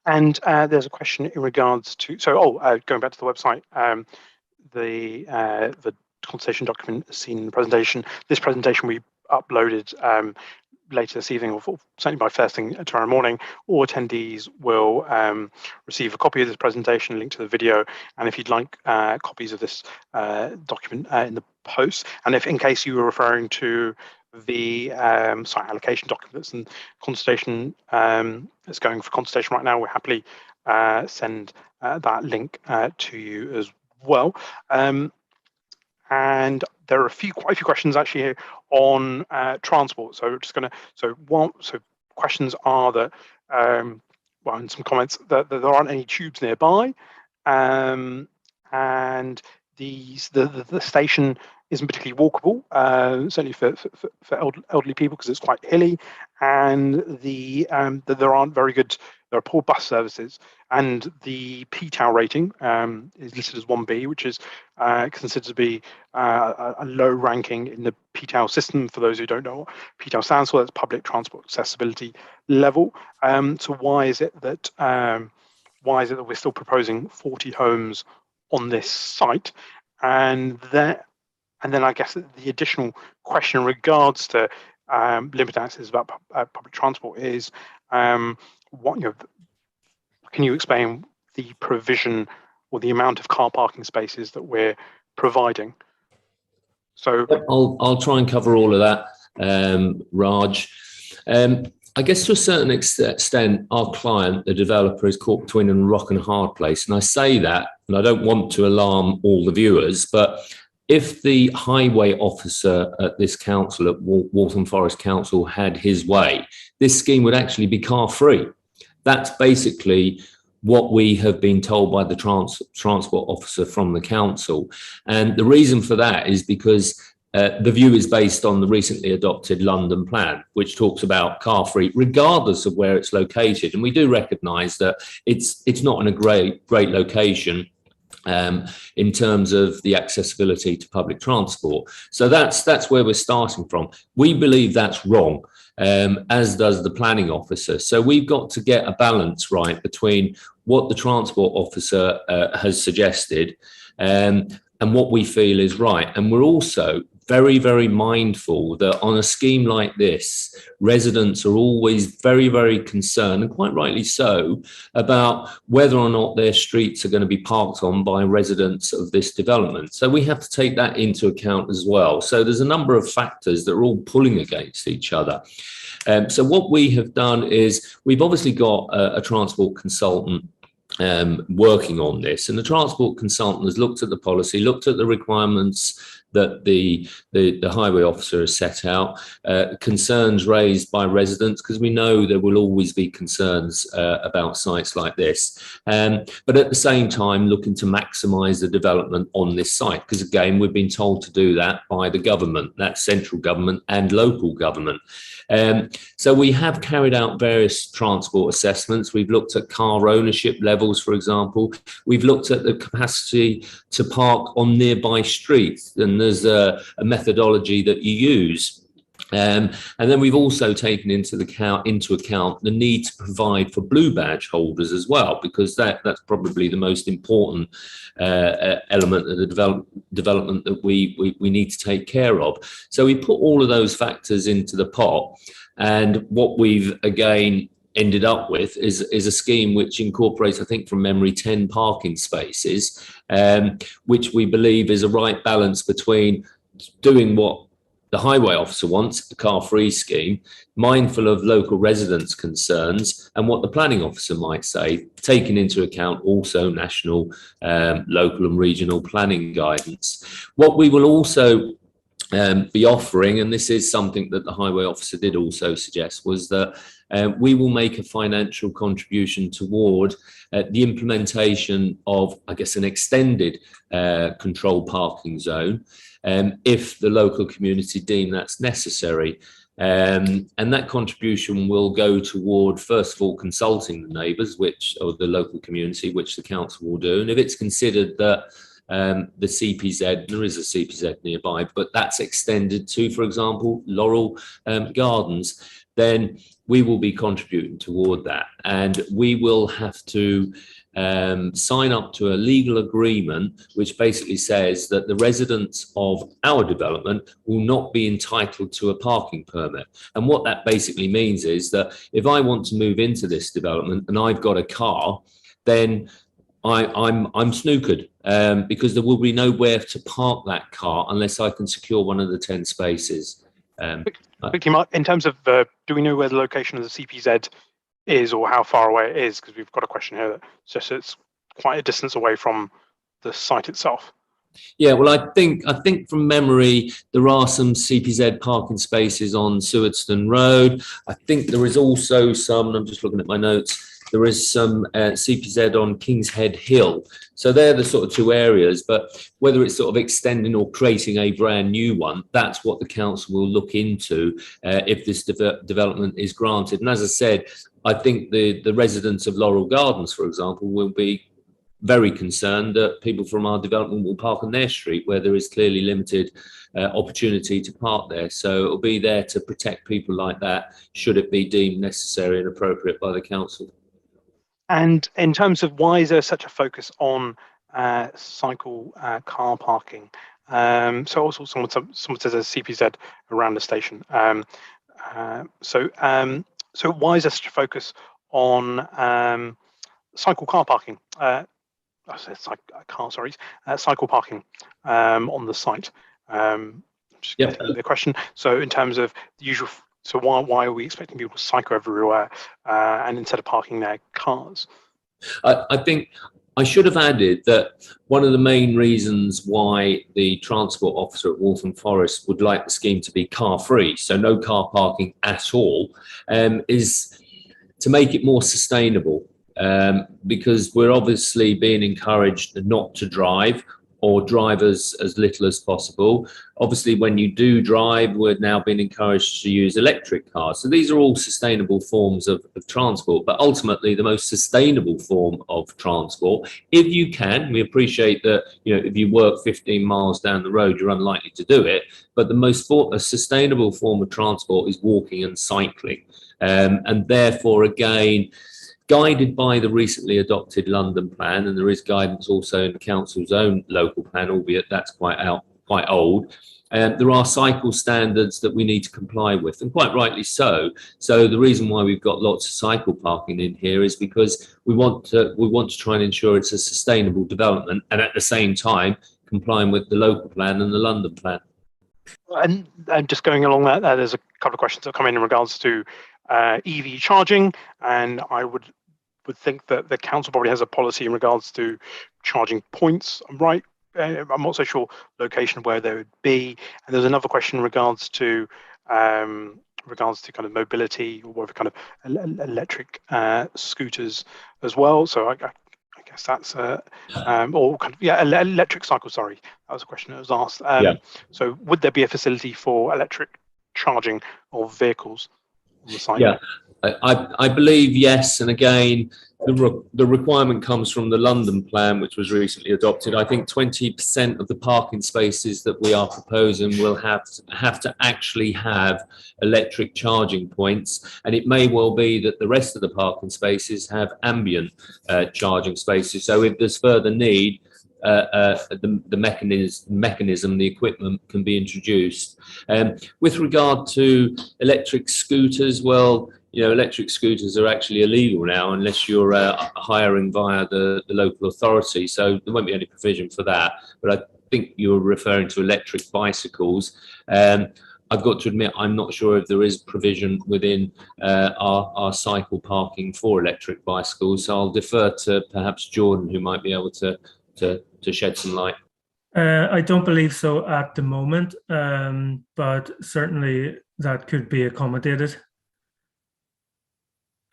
And there's a question in regards to, going back to the website, the consultation document is seen in the presentation. This presentation we uploaded later this evening, or certainly by first thing tomorrow morning. All attendees will receive a copy of this presentation, link to the video, and if you'd like copies of this document in the post, and if in case you were referring to the site allocation documents and consultation that's going for consultation right now, we'll happily send that link to you as well. And there are quite a few questions actually here on transport. So questions are that, and some comments that there aren't any tubes nearby, and the station isn't particularly walkable, certainly for elderly people, because it's quite hilly, and there are poor bus services, and the PTAL rating is listed as 1B, which is considered to be a low ranking in the PTAL system. For those who don't know what PTAL stands for, that's public transport accessibility level. So why is it that why is it that we're still proposing 40 homes on this site? And then I guess the additional question in regards to limited access about public transport is, what, can you explain the provision or the amount of car parking spaces that we're providing? So I'll try and cover all of that, Raj. I guess to a certain extent, our client, the developer, is caught between a rock and a hard place. And I say that, and I don't want to alarm all the viewers, but if the highway officer at this council, at Waltham Forest Council, had his way, this scheme would actually be car free. That's basically what we have been told by the transport officer from the council. And the reason for that is because the view is based on the recently adopted London plan, which talks about car free, regardless of where it's located. And we do recognise that it's not in a great location in terms of the accessibility to public transport. So that's where we're starting from. We believe that's wrong, as does the planning officer. So we've got to get a balance right between what the transport officer has suggested and what we feel is right. And we're also very, very mindful that on a scheme like this, residents are always very, very concerned, and quite rightly so, about whether or not their streets are going to be parked on by residents of this development. So we have to take that into account as well. So there's a number of factors that are all pulling against each other. So what we have done is we've obviously got a transport consultant working on this, and the transport consultant has looked at the policy, looked at the requirements that the highway officer has set out, concerns raised by residents, because we know there will always be concerns about sites like this, but at the same time looking to maximise the development on this site, because again we've been told to do that by the government, that's central government and local government. So we have carried out various transport assessments. We've looked at car ownership levels, for example. We've looked at the capacity to park on nearby streets, and there's a methodology that you use. And then we've also taken into account the need to provide for blue badge holders as well, because that's probably the most important element of the development that we need to take care of. So we put all of those factors into the pot, and what we've again ended up with is a scheme which incorporates, I think from memory, 10 parking spaces, which we believe is a right balance between doing what the highway officer wants, a car-free scheme, mindful of local residents' concerns and what the planning officer might say, taking into account also national, local and regional planning guidance. What we will also be offering, and this is something that the highway officer did also suggest, was that we will make a financial contribution toward the implementation of, I guess, an extended controlled parking zone, if the local community deem that's necessary. And that contribution will go toward, first of all, consulting the neighbours, or the local community, which the council will do. And if it's considered that the CPZ, there is a CPZ nearby, but that's extended to, for example, Laurel Gardens, then we will be contributing toward that. And we will have to sign up to a legal agreement which basically says that the residents of our development will not be entitled to a parking permit. And what that basically means is that if I want to move into this development and I've got a car, then I'm snookered, because there will be nowhere to park that car unless I can secure one of the 10 spaces. Quickly, Mark, in terms of, do we know where the location of the CPZ is or how far away it is? Because we've got a question here that says it's quite a distance away from the site itself. Yeah, well, I think from memory, there are some CPZ parking spaces on Sewardstone Road. I think there is also some, and I'm just looking at my notes, there is some CPZ on King's Head Hill. So they're the sort of two areas, but whether it's sort of extending or creating a brand new one, that's what the council will look into if this development is granted. And as I said, I think the residents of Laurel Gardens, for example, will be very concerned that people from our development will park on their street where there is clearly limited opportunity to park there. So it'll be there to protect people like that, should it be deemed necessary and appropriate by the council. And in terms of why is there such a focus on cycle car parking? So also someone says there's CPZ around the station. So why is there such a focus on cycle car parking? Cycle parking on the site. Just Yeah. the question. So in terms of the usual, so why are we expecting people to cycle everywhere and instead of parking their cars? I think I should have added that one of the main reasons why the transport officer at Waltham Forest would like the scheme to be car free, so no car parking at all, is to make it more sustainable. Because we're obviously being encouraged not to drive or drive as little as possible. Obviously, when you do drive, we're now being encouraged to use electric cars. So these are all sustainable forms of transport, but ultimately the most sustainable form of transport, if you can, we appreciate that, if you work 15 miles down the road, you're unlikely to do it, but the most sustainable form of transport is walking and cycling. And therefore, again, guided by the recently adopted London plan, and there is guidance also in the council's own local plan, albeit that's quite old. There are cycle standards that we need to comply with, and quite rightly so. So the reason why we've got lots of cycle parking in here is because we want to try and ensure it's a sustainable development, and at the same time complying with the local plan and the London plan. And just going along that, there's a couple of questions that come in regards to EV charging, and I would think that the council probably has a policy in regards to charging points. I'm right. I'm not so sure location where they would be. And there's another question in regards to kind of mobility or whatever kind of electric scooters as well. So I guess that's or kind of, electric cycle. Sorry, that was a question that was asked. So would there be a facility for electric charging of vehicles on the site? Yeah, I believe yes. And again, the requirement comes from the London plan, which was recently adopted. I think 20% of the parking spaces that we are proposing will have to actually have electric charging points. And it may well be that the rest of the parking spaces have ambient charging spaces. So if there's further need, the mechanism, the equipment can be introduced. With regard to electric scooters, well, electric scooters are actually illegal now unless you're hiring via the local authority. So there won't be any provision for that. But I think you're referring to electric bicycles. I've got to admit, I'm not sure if there is provision within our cycle parking for electric bicycles. So I'll defer to perhaps Jordan, who might be able to shed some light. I don't believe so at the moment, but certainly that could be accommodated.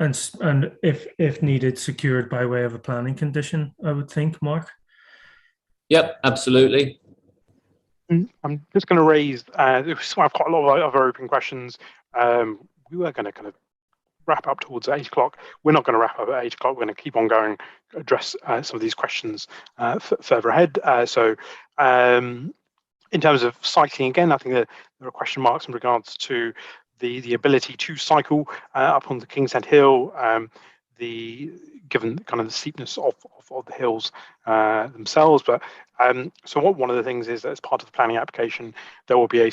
And if needed, secured by way of a planning condition, I would think, Mark. Yep, absolutely. I'm just going to raise, I've got a lot of other open questions. We were going to kind of wrap up towards 8 o'clock. We're not going to wrap up at 8 o'clock. We're going to keep on going, address some of these questions further ahead. So in terms of cycling, again, I think there are question marks in regards to the ability to cycle up on the King's Head Hill, given kind of the steepness of the hills themselves. But so one of the things is that as part of the planning application, there will be a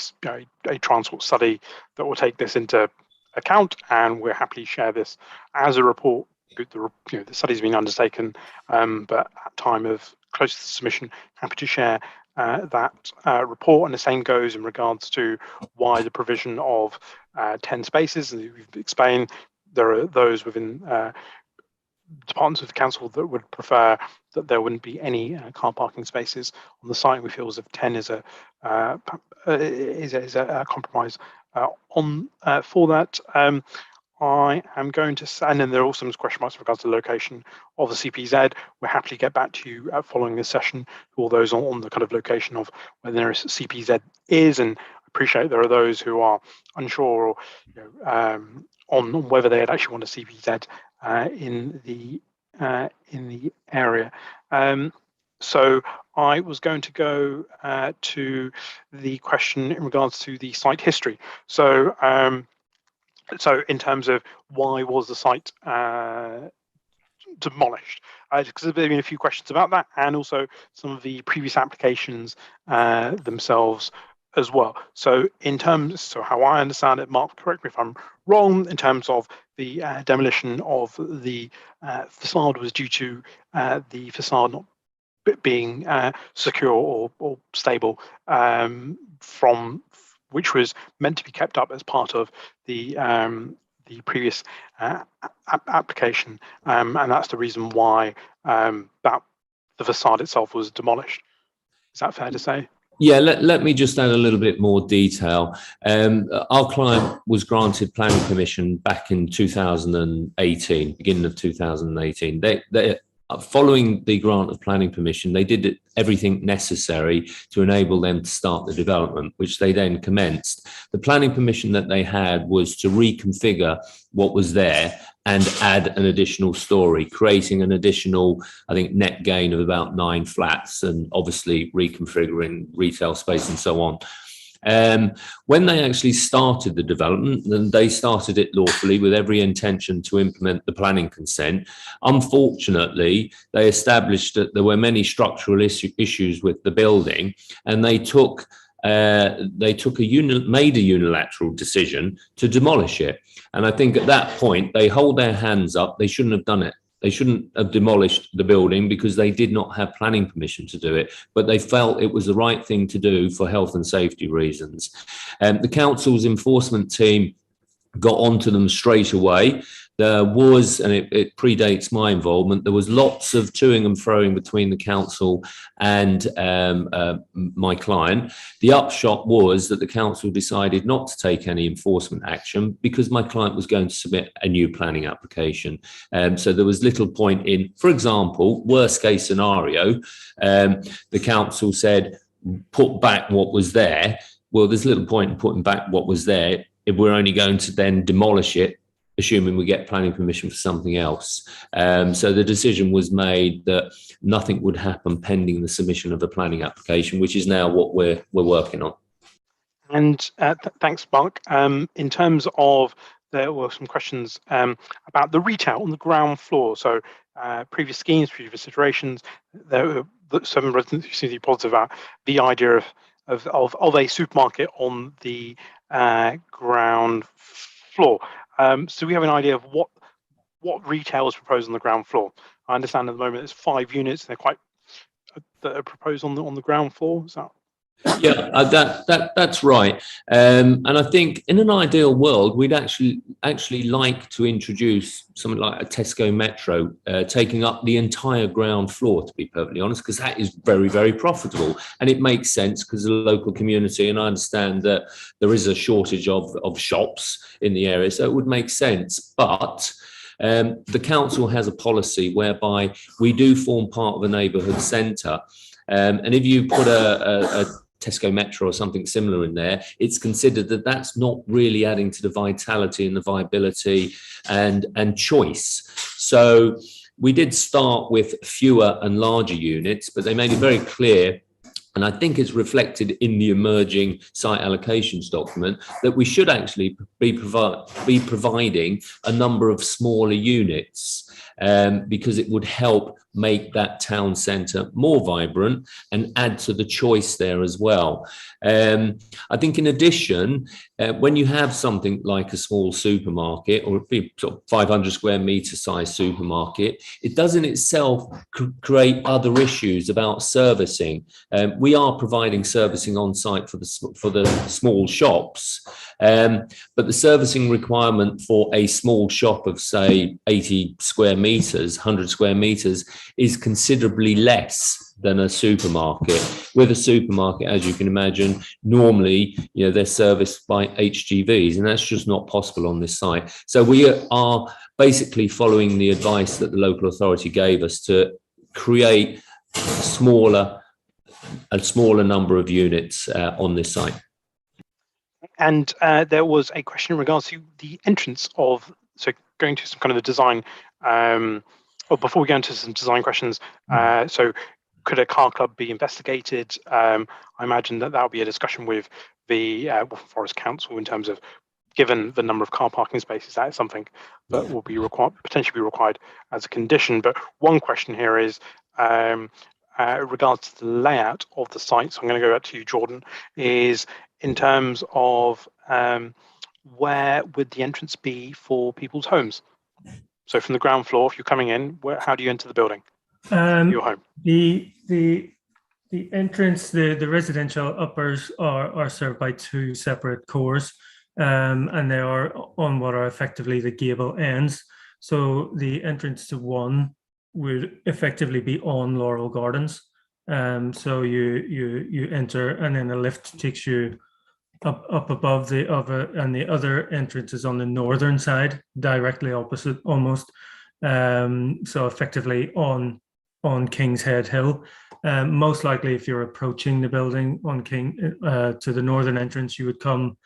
transport study that will take this into account, and we'll happily share this as a report. The study's been undertaken, but at time of close to submission, happy to share that report. And the same goes in regards to why the provision of 10 spaces. And we've explained there are those within departments of the council that would prefer that there wouldn't be any car parking spaces on the site. We feel as if 10 is a compromise for that. I am going to, and then there are also some question marks with regards to the location of the CPZ. We'll happily get back to you following this session, all those on the kind of location of where the nearest CPZ is. And I appreciate there are those who are unsure or, on whether they actually want a CPZ in the area. So I was going to go to the question in regards to the site history. So in terms of why was the site demolished? Because there have been a few questions about that, and also some of the previous applications themselves as well. So how I understand it, Mark, correct me if I'm wrong, in terms of the demolition of the facade was due to the facade not being secure or stable, from which was meant to be kept up as part of the previous application, and that's the reason why that the facade itself was demolished. Is that fair to say? Yeah, let me just add a little bit more detail. Our client was granted planning permission back in 2018, beginning of 2018. They following the grant of planning permission, they did everything necessary to enable them to start the development, which they then commenced. The planning permission that they had was to reconfigure what was there and add an additional story, creating an additional, I think, net gain of about 9 flats, and obviously reconfiguring retail space and so on. When they actually started the development, then they started it lawfully with every intention to implement the planning consent. Unfortunately, they established that there were many structural issues with the building, and they made a unilateral decision to demolish it. And I think at that point, they hold their hands up. They shouldn't have done it. They shouldn't have demolished the building because they did not have planning permission to do it, but they felt it was the right thing to do for health and safety reasons. The council's enforcement team got onto them straight away. There was, and it predates my involvement, there was lots of toing and froing between the council and my client. The upshot was that the council decided not to take any enforcement action because my client was going to submit a new planning application. So there was little point in, for example, worst case scenario, the council said, put back what was there. Well, there's little point in putting back what was there if we're only going to then demolish it, assuming we get planning permission for something else. So the decision was made that nothing would happen pending the submission of the planning application, which is now what we're working on. And thanks, Mark. In terms of, there were some questions about the retail on the ground floor. So previous schemes, previous iterations, there were some residents who seem to be positive about the idea of a supermarket on the ground floor. So we have an idea of what retail is proposed on the ground floor. I understand at the moment there's 5 units. They're that are proposed on the ground floor. Is that? Yeah, that's right. And I think in an ideal world, we'd actually like to introduce something like a Tesco Metro, taking up the entire ground floor, to be perfectly honest, because that is very, very profitable. And it makes sense because the local community, and I understand that there is a shortage of shops in the area, so it would make sense. But the council has a policy whereby we do form part of a neighbourhood centre. And if you put a Tesco Metro or something similar in there, it's considered that that's not really adding to the vitality and the viability and choice. So we did start with fewer and larger units, but they made it very clear, and I think it's reflected in the emerging site allocations document, that we should actually be providing a number of smaller units, because it would help make that town centre more vibrant and add to the choice there as well. I think in addition, when you have something like a small supermarket or a sort of 500 square metre size supermarket, it does in itself create other issues about servicing. We are providing servicing on site for the small shops, but the servicing requirement for a small shop of, say, 80 square metres, 100 square metres, is considerably less than a supermarket. With a supermarket, as you can imagine, normally, they're serviced by HGVs, and that's just not possible on this site. So we are basically following the advice that the local authority gave us to create a smaller number of units on this site. And there was a question in regards to the entrance of, so going to some kind of a design, or before we go into some design questions, so could a car club be investigated? I imagine that would be a discussion with the Forest Council in terms of given the number of car parking spaces, that is something that will be potentially be required as a condition. But one question here is regards to the layout of the site. So I'm going to go back to you, Jordan. Is in terms of where would the entrance be for people's homes? So from the ground floor, if you're coming in, how do you enter the building? Your home. The entrance, the residential uppers are served by two separate cores, and they are on what are effectively the gable ends. So the entrance to one would effectively be on Laurel Gardens. So you enter, and then a lift takes you up above and the other entrance is on the northern side, directly opposite almost. So effectively on King's Head Hill. Most likely, if you're approaching the building on to the northern entrance, you would come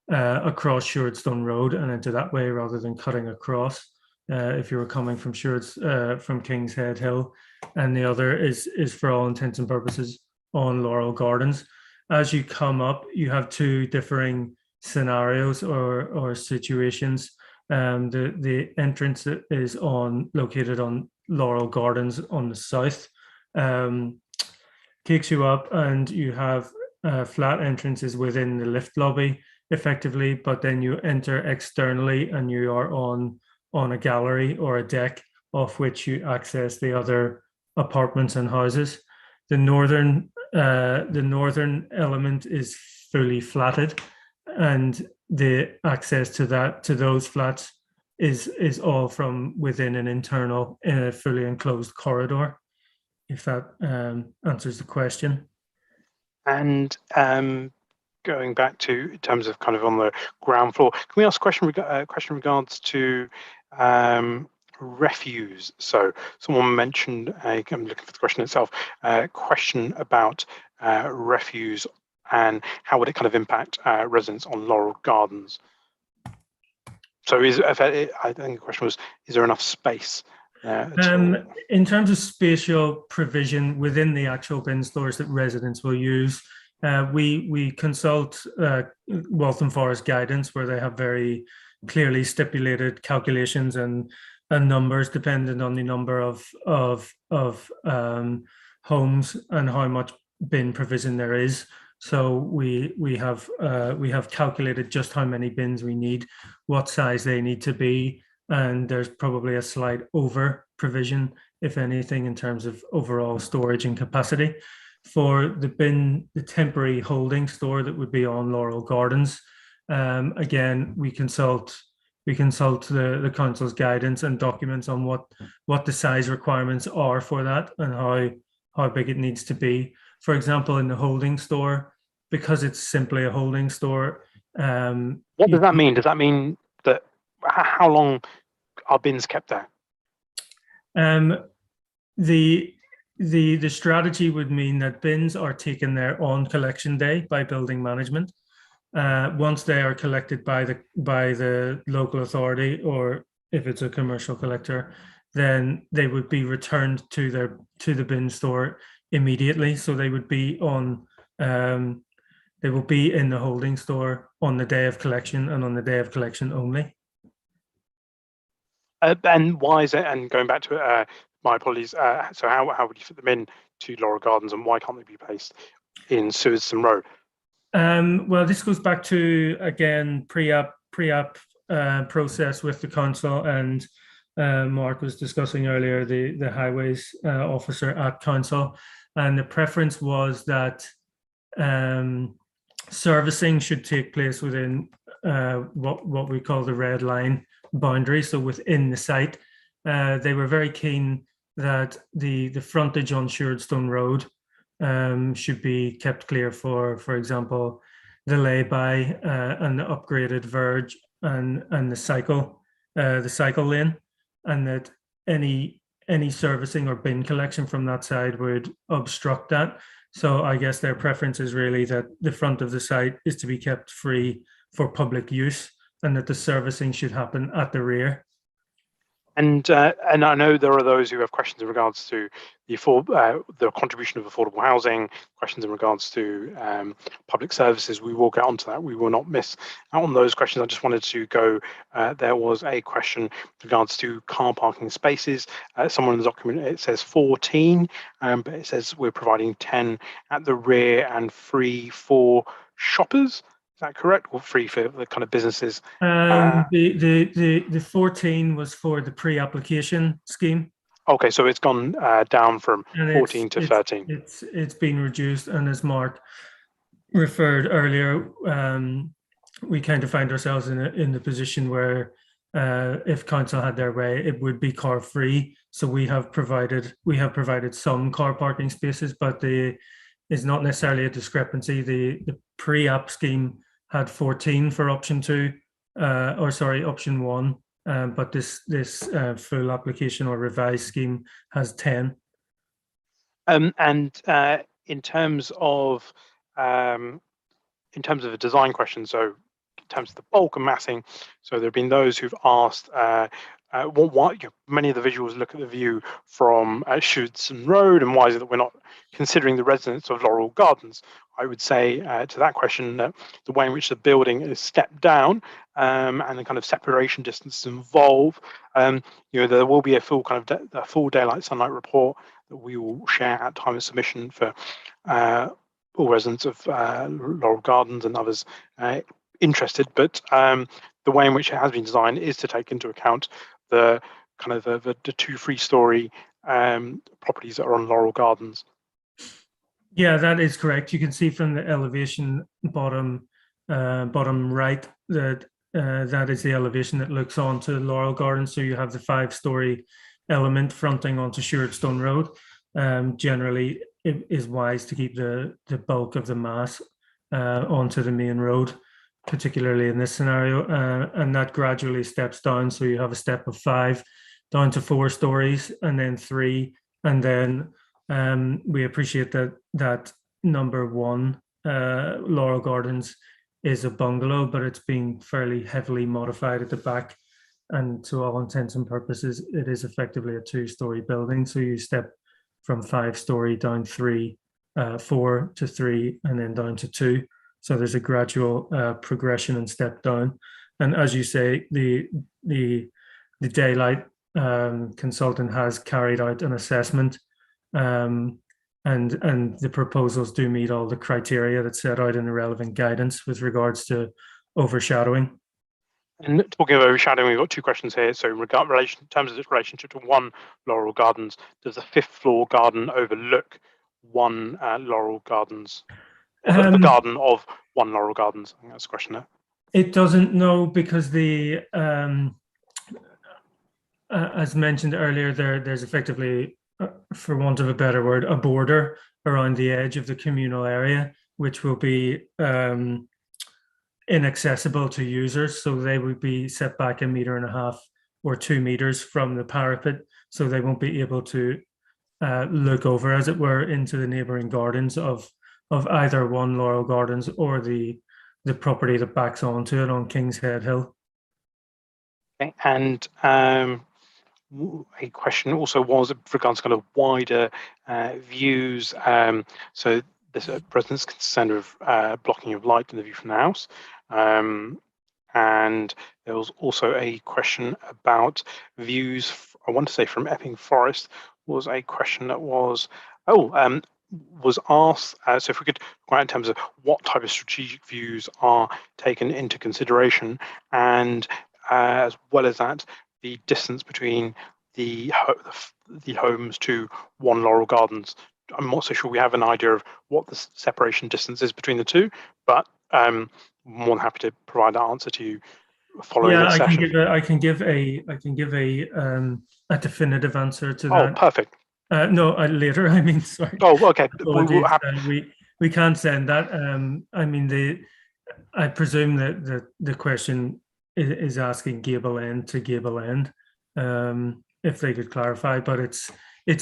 across Sewardstone Road and enter that way rather than cutting across. If you were coming from from King's Head Hill, and the other is for all intents and purposes on Laurel Gardens. As you come up, you have two differing scenarios or situations. The entrance is located on Laurel Gardens on the south, takes you up, and you have flat entrances within the lift lobby effectively, but then you enter externally and you are on a gallery or a deck off which you access the other apartments and houses. The northern element is fully flatted, and the access to those flats is all from within an internal fully enclosed corridor, if that answers the question. And going back to in terms of kind of on the ground floor, can we ask a question in regards to refuse? So someone mentioned, I'm looking for the question itself, a question about refuse and how would it kind of impact residents on Laurel Gardens. So I think the question was, is there enough space? In terms of spatial provision within the actual bin stores that residents will use, we consult Waltham Forest guidance, where they have very clearly stipulated calculations and numbers dependent on the number of homes and how much bin provision there is. So we have calculated just how many bins we need, what size they need to be, and there's probably a slight over provision, if anything, in terms of overall storage and capacity. For the temporary holding store that would be on Laurel Gardens, again, we consult the council's guidance and documents on what the size requirements are for that and how big it needs to be. For example, in the holding store, because it's simply a holding store. What does that mean? Does that mean that how long are bins kept there? The strategy would mean that bins are taken there on collection day by building management. Once they are collected by the local authority, or if it's a commercial collector, then they would be returned to the bin store immediately. So they would be they will be in the holding store on the day of collection and on the day of collection only. And why is it? And going back to it, my apologies. So how would you fit them in to Laurel Gardens, and why can't they be placed in Sewardstone Road? Well, this goes back to, again, pre-app process with the council, and Mark was discussing earlier the highways officer at council, and the preference was that servicing should take place within what we call the red line boundary, so within the site. They were very keen that the frontage on Sewardstone Road should be kept clear for example, the lay-by and the upgraded verge and the cycle lane, and that any servicing or bin collection from that side would obstruct that. So I guess their preference is really that the front of the site is to be kept free for public use, and that the servicing should happen at the rear. And I know there are those who have questions in regards to the contribution of affordable housing, questions in regards to public services. We will get onto that. We will not miss out on those questions. I just wanted to go. There was a question with regards to car parking spaces. Somewhere in the document it says 14, but it says we're providing 10 at the rear and free for shoppers. Is that correct? Or free for the kind of businesses? The 14 was for the pre-application scheme. Okay, so it's gone down from And 14 to 13. It's been reduced, and as Mark referred earlier, we kind of find ourselves in the position where if council had their way, it would be car free. So we have provided some car parking spaces, but it's not necessarily a discrepancy. The pre-app scheme had 14 for option 2, option 1. But this full application or revised scheme has 10. And in terms of a design question, so in terms of the bulk and massing, so there have been those who've asked many of the visuals look at the view from Sewardstone Road, and why is it that we're not considering the residents of Laurel Gardens? I would say to that question that the way in which the building is stepped down and the kind of separation distances involved, there will be a full kind of a full daylight sunlight report that we will share at time of submission for all residents of Laurel Gardens and others interested. But the way in which it has been designed is to take into account the kind of the 2 3-story properties that are on Laurel Gardens. Yeah, that is correct. You can see from the elevation bottom right that that is the elevation that looks onto Laurel Gardens. So you have the 5-story element fronting onto Sewardstone Road. Generally, it is wise to keep the bulk of the mass onto the main road, particularly in this scenario, and that gradually steps down. So you have a step of 5 down to 4 stories, and then 3, and then we appreciate that number 1, Laurel Gardens, is a bungalow, but it's being fairly heavily modified at the back, and to all intents and purposes, it is effectively a 2-story building. So you step from 5-story down 3, 4 to 3, and then down to 2. So there's a gradual progression and step down. And as you say, the daylight consultant has carried out an assessment, and the proposals do meet all the criteria that's set out in the relevant guidance with regards to overshadowing. And talking of overshadowing, we've got 2 questions here. So in terms of its relationship to 1 Laurel Gardens, does the 5th floor garden overlook 1 Laurel Gardens? The garden of 1 Laurel Gardens? I think that's the question there. It doesn't, no, because as mentioned earlier, there's effectively, for want of a better word, a border around the edge of the communal area, which will be inaccessible to users. So they would be set back 1.5 meters or 2 meters from the parapet. So they won't be able to look over, as it were, into the neighboring gardens of either 1 Laurel Gardens or the property that backs onto it on King's Head Hill. Okay. And a question also was with regards to kind of wider views. So this residents concerned with blocking of light in the view from the house. And there was also a question about views, I want to say from Epping Forest, was a question that was asked. So if we could go out in terms of what type of strategic views are taken into consideration, and as well as that, the distance between the homes to 1 Laurel Gardens. I'm not so sure we have an idea of what the separation distance is between the 2, but I'm more than happy to provide that answer to you following this session. I can give a definitive answer to that. Oh, perfect. No, later. I mean, sorry. Oh, okay. We can't send that. I mean, I presume that the question is asking gable end to gable end. If they could clarify, but it's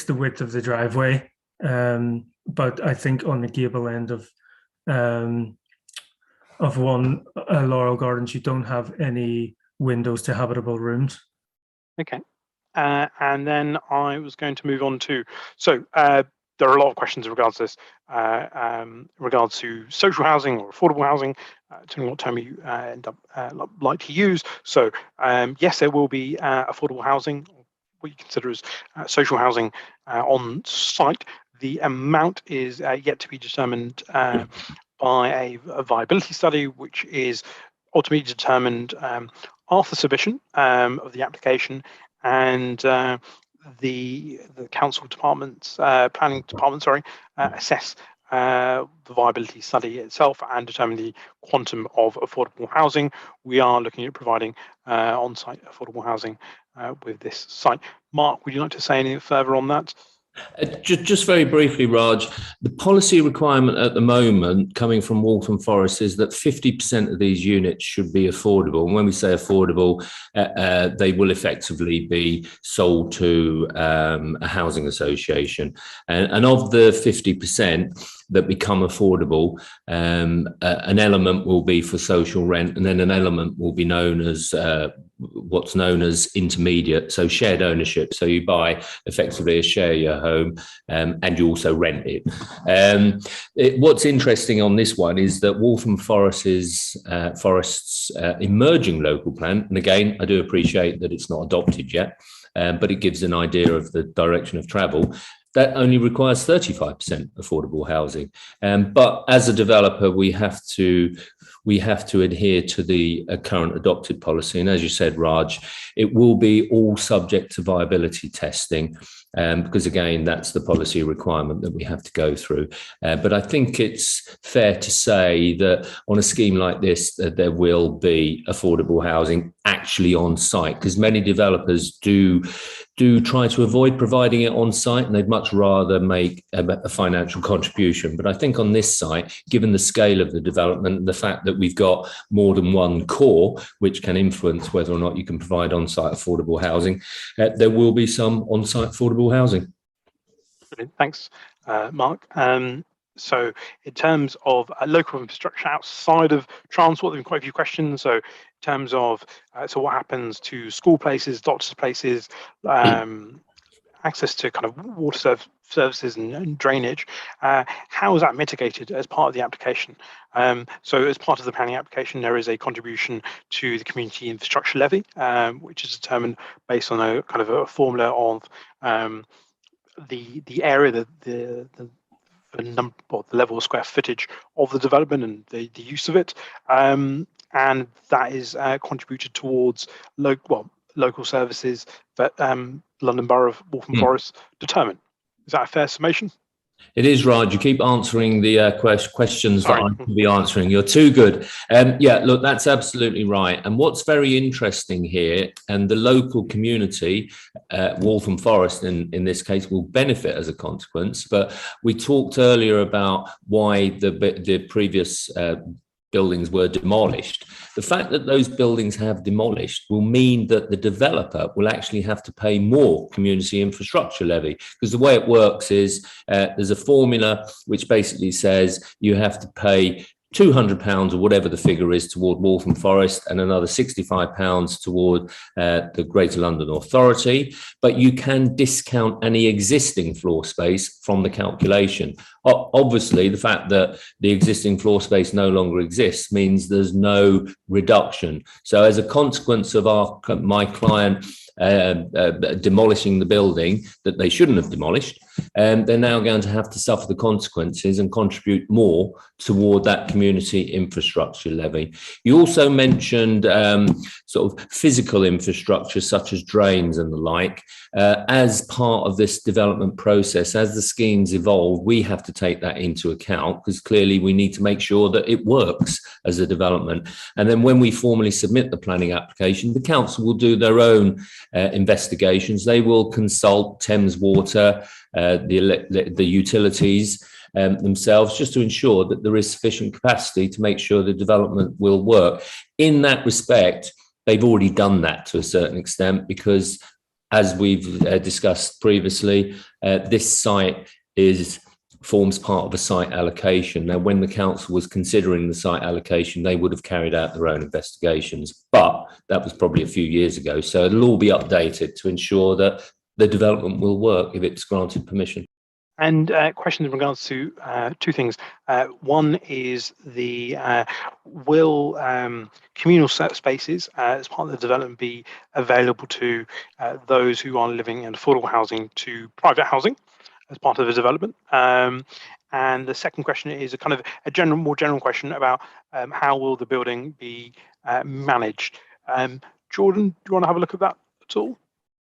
the width of the driveway. But I think on the gable end of 1 Laurel Gardens, you don't have any windows to habitable rooms. Okay. And then I was going to move on to, so there are a lot of questions in regards to this, in regards to social housing or affordable housing, depending on what term you end up like to use. So yes, there will be affordable housing, what you consider as social housing on site. The amount is yet to be determined by a viability study, which is ultimately determined after submission of the application, and the council departments, planning department, assess the viability study itself and determine the quantum of affordable housing. We are looking at providing on-site affordable housing with this site. Mark, would you like to say anything further on that? Just very briefly, Raj, the policy requirement at the moment coming from Waltham Forest is that 50% of these units should be affordable. And when we say affordable, they will effectively be sold to a housing association. And of the 50% that become affordable, an element will be for social rent, and then an element will be known as what's known as intermediate, so shared ownership. So you buy effectively a share your home and you also rent it. What's interesting on this one is that Waltham Forest's emerging local plan, and again, I do appreciate that it's not adopted yet, but it gives an idea of the direction of travel. That only requires 35% affordable housing. But as a developer, we have to adhere to the current adopted policy. And as you said, Raj, it will be all subject to viability testing, because again, that's the policy requirement that we have to go through. But I think it's fair to say that on a scheme like this, there will be affordable housing actually on site, because many developers do try to avoid providing it on site, and they'd much rather make a financial contribution. But I think on this site, given the scale of the development and the fact that we've got more than one core, which can influence whether or not you can provide on-site affordable housing, there will be some on-site affordable housing. Brilliant. Thanks, Mark. So in terms of local infrastructure outside of transport, there have been quite a few questions. So in terms of, so what happens to school places, doctors' places, access to kind of water services and drainage, how is that mitigated as part of the application? So as part of the planning application, there is a contribution to the community infrastructure levy, which is determined based on a kind of a formula of the area, the number, or the level of square footage of the development and the use of it, and that is contributed towards local services that London Borough of Waltham Forest determine. Is that a fair summation? It is, Raj. You keep answering the questions that I could be answering. You're too good. Yeah, look, that's absolutely right. And what's very interesting here, and the local community, Waltham Forest in this case, will benefit as a consequence. But we talked earlier about why the previous buildings were demolished. The fact that those buildings have demolished will mean that the developer will actually have to pay more community infrastructure levy, because the way it works is there's a formula which basically says you have to pay £200 or whatever the figure is toward Waltham Forest, and another £65 toward the Greater London Authority, but you can discount any existing floor space from the calculation. Obviously, the fact that the existing floor space no longer exists means there's no reduction. So as a consequence of my client demolishing the building that they shouldn't have demolished, they're now going to have to suffer the consequences and contribute more toward that community infrastructure levy. You also mentioned sort of physical infrastructure such as drains and the like. As part of this development process, as the schemes evolve, we have to take that into account, because clearly we need to make sure that it works as a development. And then when we formally submit the planning application, the council will do their own investigations. They will consult Thames Water, the utilities themselves, just to ensure that there is sufficient capacity to make sure the development will work. In that respect, they've already done that to a certain extent, because as we've discussed previously, this site is forms part of a site allocation. Now, when the council was considering the site allocation, they would have carried out their own investigations, but that was probably a few years ago. So it'll all be updated to ensure that the development will work if it's granted permission. And questions in regards to two things. One is will communal spaces as part of the development be available to those who are living in affordable housing to private housing as part of the development? And the second question is a kind of a more general question about how will the building be managed? Jordan, do you want to have a look at that at all?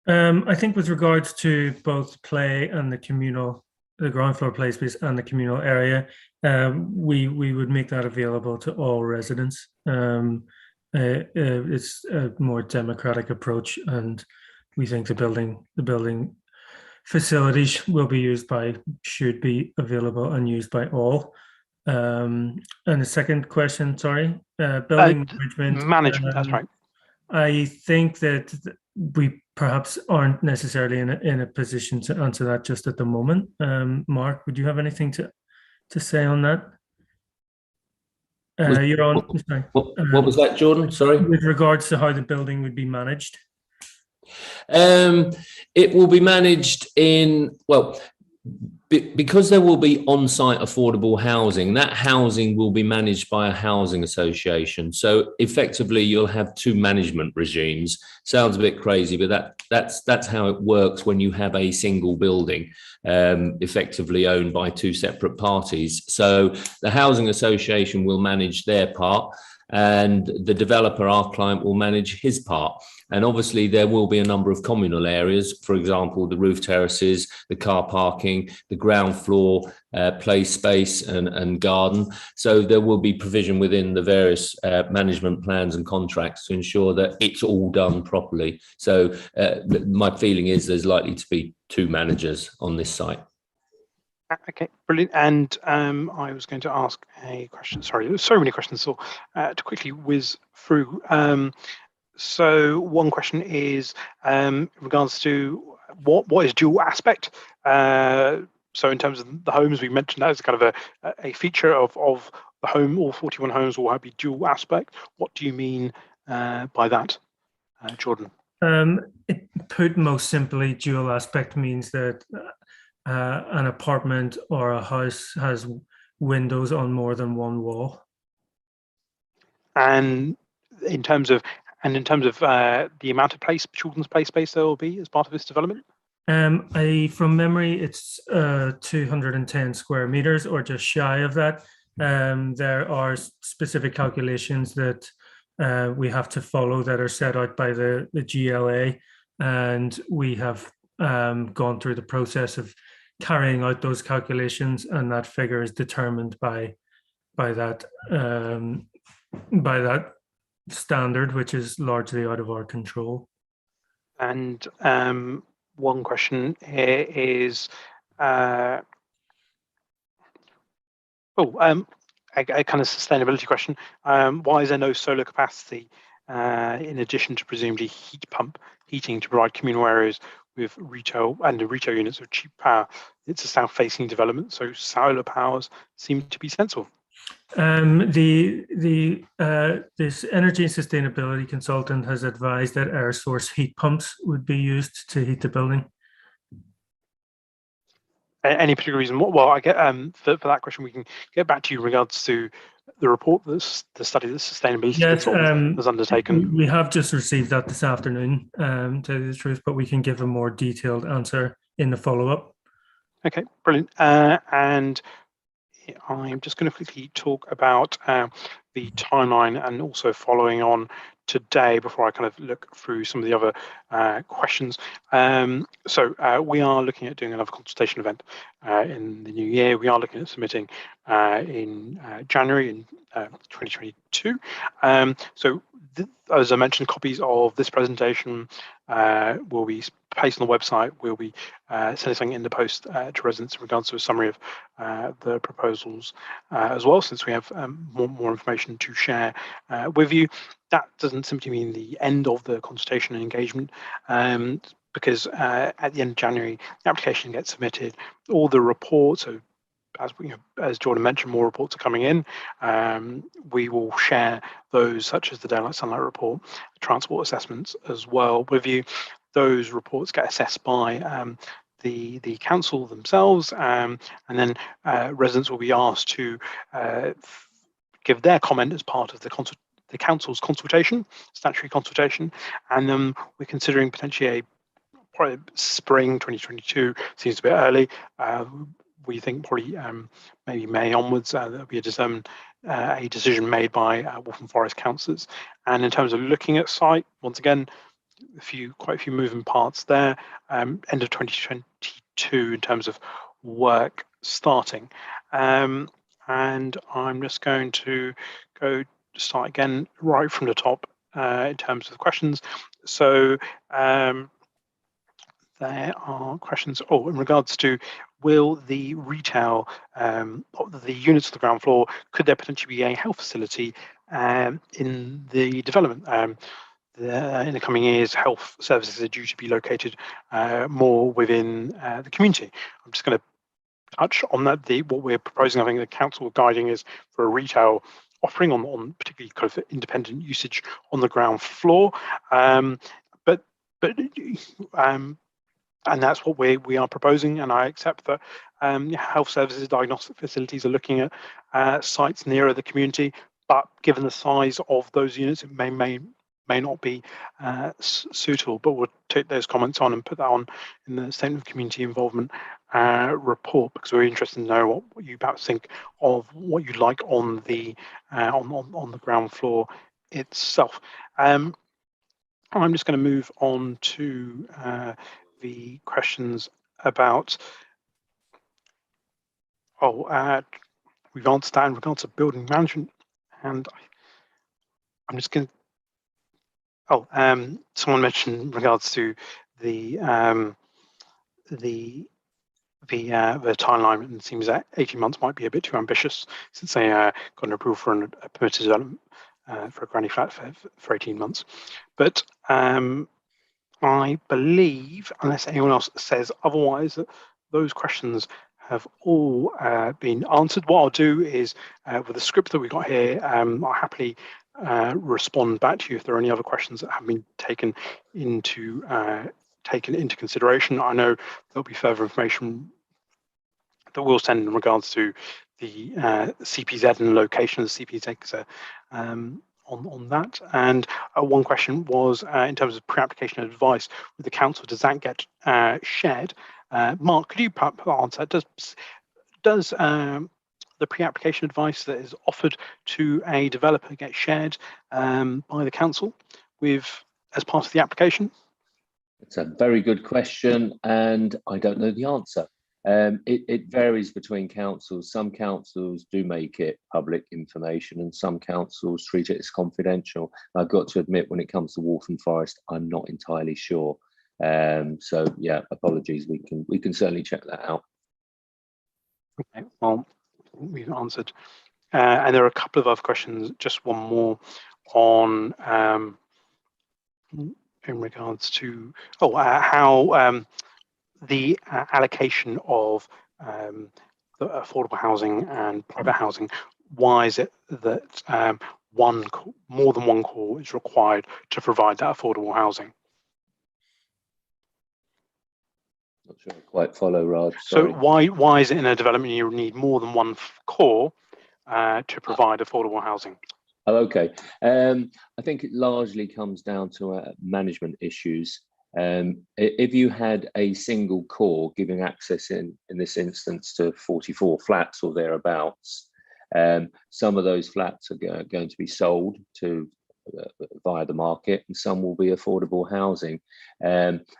I think with regards to both play and the ground floor play space and the communal area, we would make that available to all residents. It's a more democratic approach, and we think the building facilities should be available and used by all. And the second question, sorry, building management. That's right. I think that we perhaps aren't necessarily in a position to answer that just at the moment. Mark, would you have anything to say on that? You're on. What was that, Jordan? Sorry. With regards to how the building would be managed. It will be managed because there will be on-site affordable housing. That housing will be managed by a housing association. So effectively, you'll have two management regimes. Sounds a bit crazy, but that's how it works when you have a single building effectively owned by two separate parties. So the housing association will manage their part, and the developer, our client, will manage his part. And obviously there will be a number of communal areas, for example, the roof terraces, the car parking, the ground floor play space and garden. So there will be provision within the various management plans and contracts to ensure that it's all done properly. So my feeling is there's likely to be two managers on this site. Okay, brilliant. And I was going to ask a question. Sorry, there's so many questions, so to quickly whiz through. So one question is in regards to what is dual aspect. So in terms of the homes, we mentioned that as kind of a feature of the home. All 41 homes will be dual aspect. What do you mean by that, Jordan? Put most simply, dual aspect means that an apartment or a house has windows on more than one wall. And in terms of the amount of children's play space there will be as part of this development? From memory, it's 210 square meters or just shy of that. There are specific calculations that we have to follow that are set out by the GLA, and we have gone through the process of carrying out those calculations, and that figure is determined by that standard, which is largely out of our control. And one question here is a kind of sustainability question. Why is there no solar capacity in addition to presumably heat pump heating to provide communal areas with retail units of cheap power? It's a south-facing development, so solar powers seem to be sensible. This energy and sustainability consultant has advised that air source heat pumps would be used to heat the building. Any particular reason? Well, I get for that question, we can get back to you in regards to the report, the study that sustainability consultant has undertaken. We have just received that this afternoon, to tell you the truth, but we can give a more detailed answer in the follow-up. Okay, brilliant. And I'm just going to quickly talk about the timeline and also following on today before I kind of look through some of the other questions. So we are looking at doing another consultation event in the new year. We are looking at submitting in January in 2022. So as I mentioned, copies of this presentation will be placed on the website. We'll be sending something in the post to residents in regards to a summary of the proposals as well, since we have more information to share with you. That doesn't simply mean the end of the consultation and engagement, because at the end of January, the application gets submitted. All the reports, so as Jordan mentioned, more reports are coming in. We will share those, such as the Daylight Sunlight report, transport assessments as well with you. Those reports get assessed by the council themselves, and then residents will be asked to give their comment as part of the council's consultation, statutory consultation, and then we're considering potentially probably spring 2022. Seems a bit early. We think probably maybe May onwards there'll be a decision made by Waltham Forest councillors. And in terms of looking at site, once again, quite a few moving parts there. End of 2022 in terms of work starting. And I'm just going to go start again right from the top in terms of the questions. So there are questions in regards to, will the retail, the units on the ground floor, could there potentially be a health facility in the development? In the coming years, health services are due to be located more within the community. I'm just going to touch on that. What we're proposing, I think the council guiding is for a retail offering on particularly kind of independent usage on the ground floor. And that's what we are proposing, and I accept that health services, diagnostic facilities are looking at sites nearer the community, but given the size of those units, it may not be suitable. But we'll take those comments on and put that on in the statement of community involvement report, because we're interested to know what you perhaps think of what you'd like on the ground floor itself. I'm just going to move on to the questions about, we've answered that in regards to building management, and I'm just going to, someone mentioned in regards to the timeline, and it seems that 18 months might be a bit too ambitious, since they got an approval for a permitted development for a granny flat for 18 months. But I believe, unless anyone else says otherwise, that those questions have all been answered. What I'll do is, with the script that we got here, I'll happily respond back to you if there are any other questions that have been taken into consideration. I know there'll be further information that we'll send in regards to the CPZ and location of the CPZ on that. And one question was in terms of pre-application advice with the council, does that get shared? Mark, could you answer? Does the pre-application advice that is offered to a developer get shared by the council as part of the application? It's a very good question, and I don't know the answer. It varies between councils. Some councils do make it public information, and some councils treat it as confidential. I've got to admit, when it comes to Waltham Forest, I'm not entirely sure. So yeah, apologies. We can certainly check that out. Okay, well, we've answered, and there are a couple of other questions. Just one more on in regards to how the allocation of the affordable housing and private housing. Why is it that more than one core is required to provide that affordable housing? Not sure I quite follow, Raj. Sorry. So why is it in a development you need more than one core to provide affordable housing? Oh, okay. I think it largely comes down to management issues. If you had a single core giving access in this instance to 44 flats or thereabouts, some of those flats are going to be sold via the market, and some will be affordable housing.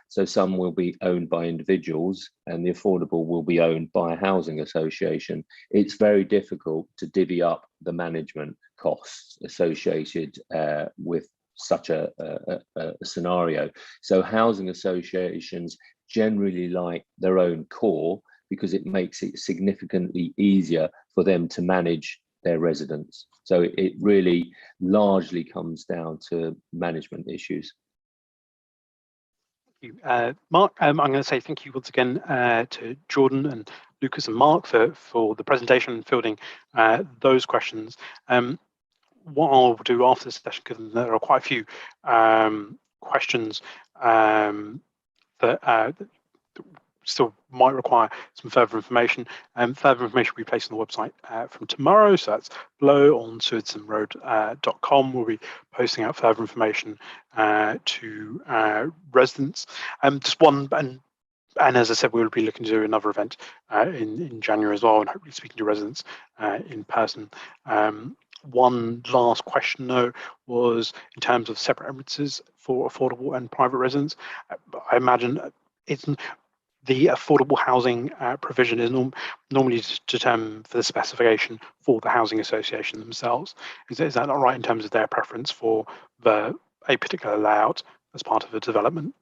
So some will be owned by individuals, and the affordable will be owned by a housing association. It's very difficult to divvy up the management costs associated with such a scenario. So housing associations generally like their own core because it makes it significantly easier for them to manage their residents. So it really largely comes down to management issues. Thank you. Mark, I'm going to say thank you once again to Jordan and Lucas and Mark for the presentation and fielding those questions. What I'll do after this session, given there are quite a few questions that still might require some further information. Further information will be placed on the website from tomorrow, so that's below on SewardstoneRoad.com. We'll be posting out further information to residents. Just one, and as I said, we'll be looking to do another event in January as well, and hopefully speaking to residents in person. One last question, though, was in terms of separate entrances for affordable and private residents. I imagine it's the affordable housing provision is normally determined for the specification for the housing association themselves. Is that not right in terms of their preference for a particular layout as part of a development?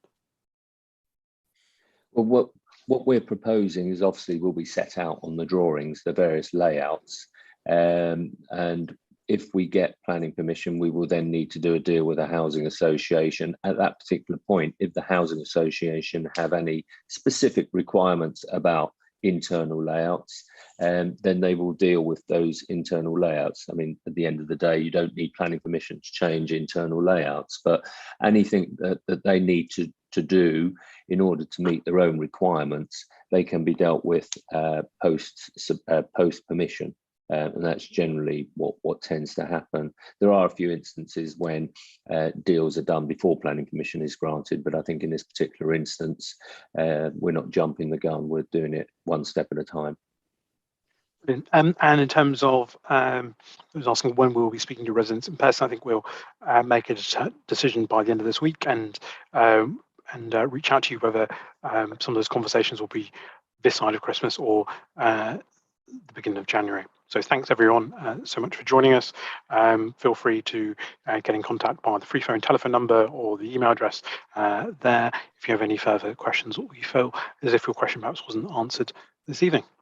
Well, what we're proposing is obviously will be set out on the drawings, the various layouts, and if we get planning permission, we will then need to do a deal with a housing association. At that particular point, if the housing association have any specific requirements about internal layouts, then they will deal with those internal layouts. I mean, at the end of the day, you don't need planning permission to change internal layouts, but anything that they need to do in order to meet their own requirements, they can be dealt with post permission. And that's generally what tends to happen. There are a few instances when deals are done before planning permission is granted, but I think in this particular instance, we're not jumping the gun, we're doing it one step at a time. And in terms of, I was asking when we'll be speaking to residents in person. I think we'll make a decision by the end of this week and reach out to you whether some of those conversations will be this side of Christmas or the beginning of January. So thanks everyone so much for joining us. Feel free to get in contact by the free phone telephone number or the email address there if you have any further questions or you feel as if your question perhaps wasn't answered this evening.